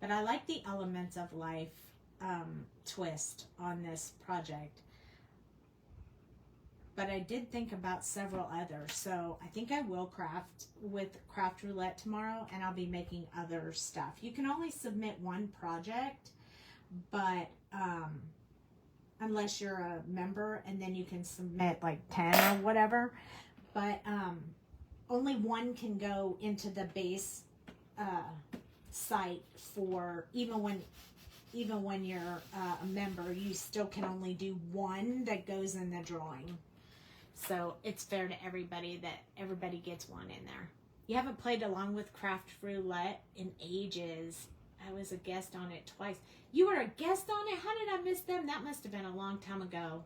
S1: But I like the elements of life twist on this project. But I did think about several others. So I think I will craft with Craft Roulette tomorrow, and I'll be making other stuff. You can only submit one project, but unless you're a member, and then you can submit like 10 or whatever. But only one can go into the base site for, even when you're a member, you still can only do one that goes in the drawing. So it's fair to everybody that everybody gets one in there. You haven't played along with Craft Roulette in ages. I was a guest on it twice. You were a guest on it? How did I miss them? That must have been a long time ago.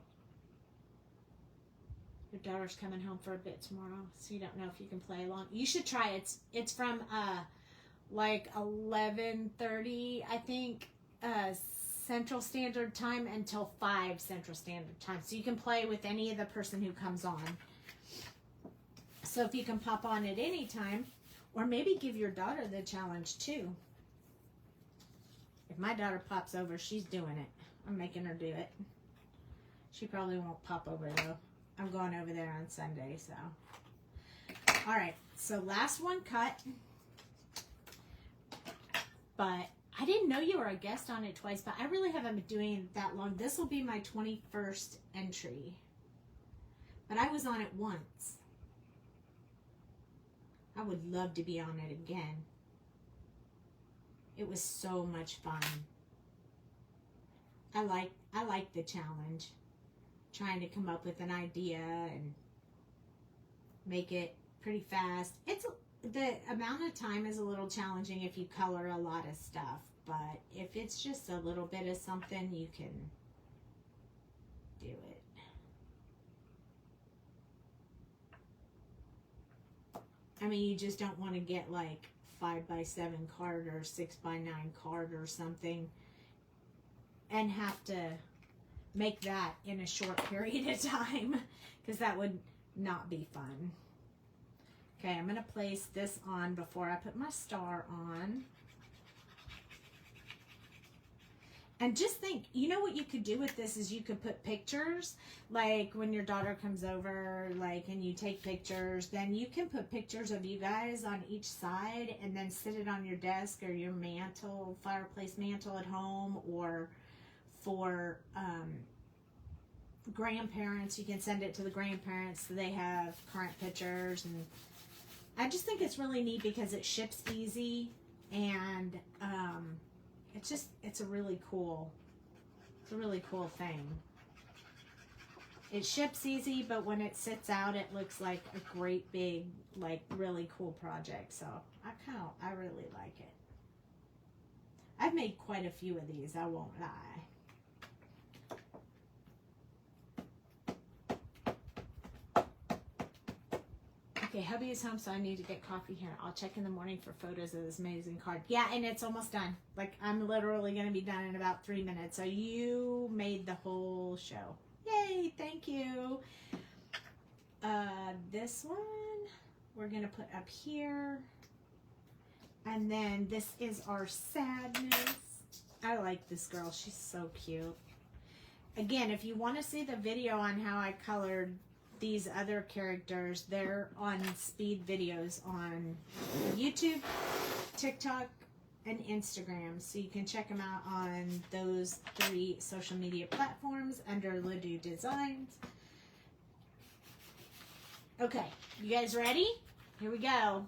S1: Your daughter's coming home for a bit tomorrow, so you don't know if you can play along. You should try it. It's from like 11:30, I think, Central Standard Time until 5 Central Standard Time. So you can play with any of the person who comes on. So if you can pop on at any time, or maybe give your daughter the challenge too. If my daughter pops over, she's doing it. I'm making her do it. She probably won't pop over though. I'm going over there on Sunday, so. All right, so last one cut. But I didn't know you were a guest on it twice, but I really haven't been doing it that long. This will be my 21st entry. But I was on it once. I would love to be on it again. It was so much fun. I like the challenge. Trying to come up with an idea and make it pretty fast. The amount of time is a little challenging if you color a lot of stuff, but if it's just a little bit of something, you can do it. I mean, you just don't want to get like 5x7 card or 6x9 card or something and have to make that in a short period of time, because that would not be fun. Okay, I'm going to place this on before I put my star on. And just think, you know what you could do with this is you could put pictures, like when your daughter comes over, like, and you take pictures, then you can put pictures of you guys on each side and then sit it on your desk or your mantle, fireplace mantle at home, or for grandparents, you can send it to the grandparents so they have current pictures. And I just think it's really neat because it ships easy, and it's a really cool thing. It ships easy, but when it sits out, it looks like a great big, like, really cool project. So I really like it. I've made quite a few of these, I won't lie. Okay, hubby is home, so I need to get coffee here. I'll check in the morning for photos of this amazing card. Yeah, and it's almost done. Like, I'm literally going to be done in about 3 minutes. So you made the whole show. Yay, thank you. This one we're going to put up here. And then this is our sadness. I like this girl. She's so cute. Again, if you want to see the video on how I colored these other characters, they're on speed videos on YouTube, TikTok, and Instagram. So you can check them out on those 3 social media platforms under Doux Designs. Okay, you guys ready? Here we go.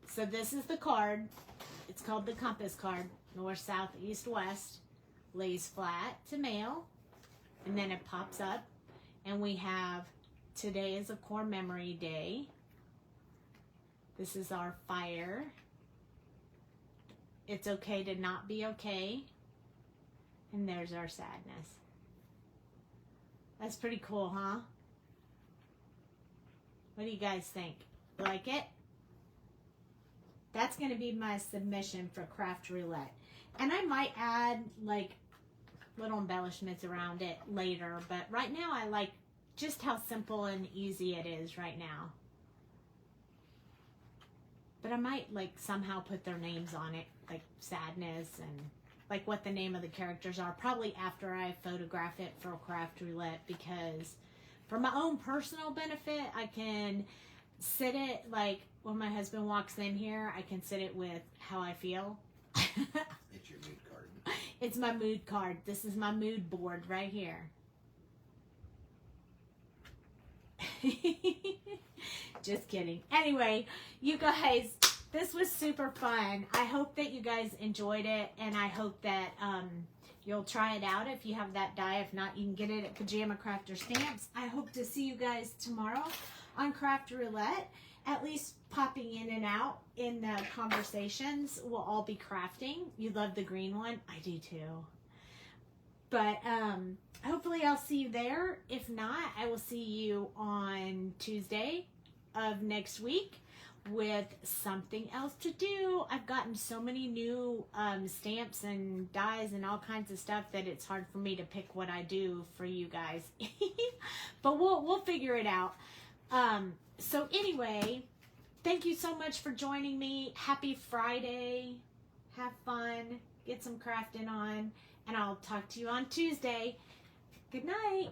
S1: So this is the card. It's called the compass card. North, south, east, west. Lays flat to mail. And then it pops up. And we have, today is a core memory day. This is our fire. It's okay to not be okay. And there's our sadness. That's pretty cool, huh? What do you guys think? Like it? That's going to be my submission for Craft Roulette. And I might add like little embellishments around it later. But right now I like just how simple and easy it is right now. But I might like somehow put their names on it, like sadness and like what the name of the characters are, probably after I photograph it for Craft Roulette, because for my own personal benefit, I can sit it like when my husband walks in here, I can sit it with how I feel.
S2: It's your mood card.
S1: It's my mood card. This is my mood board right here. Just kidding. Anyway, you guys, this was super fun. I hope that you guys enjoyed it, and I hope that you'll try it out if you have that die. If not, you can get it at Pajama Crafter Stamps. I hope to see you guys tomorrow on Craft Roulette, at least popping in and out in the conversations. We'll all be crafting. You love the green one? I do too. But hopefully I'll see you there. If not, I will see you on Tuesday of next week with something else to do. I've gotten so many new stamps and dies and all kinds of stuff that it's hard for me to pick what I do for you guys. But we'll figure it out. So anyway, thank you so much for joining me. Happy Friday. Have fun. Get some crafting on. And I'll talk to you on Tuesday. Good night.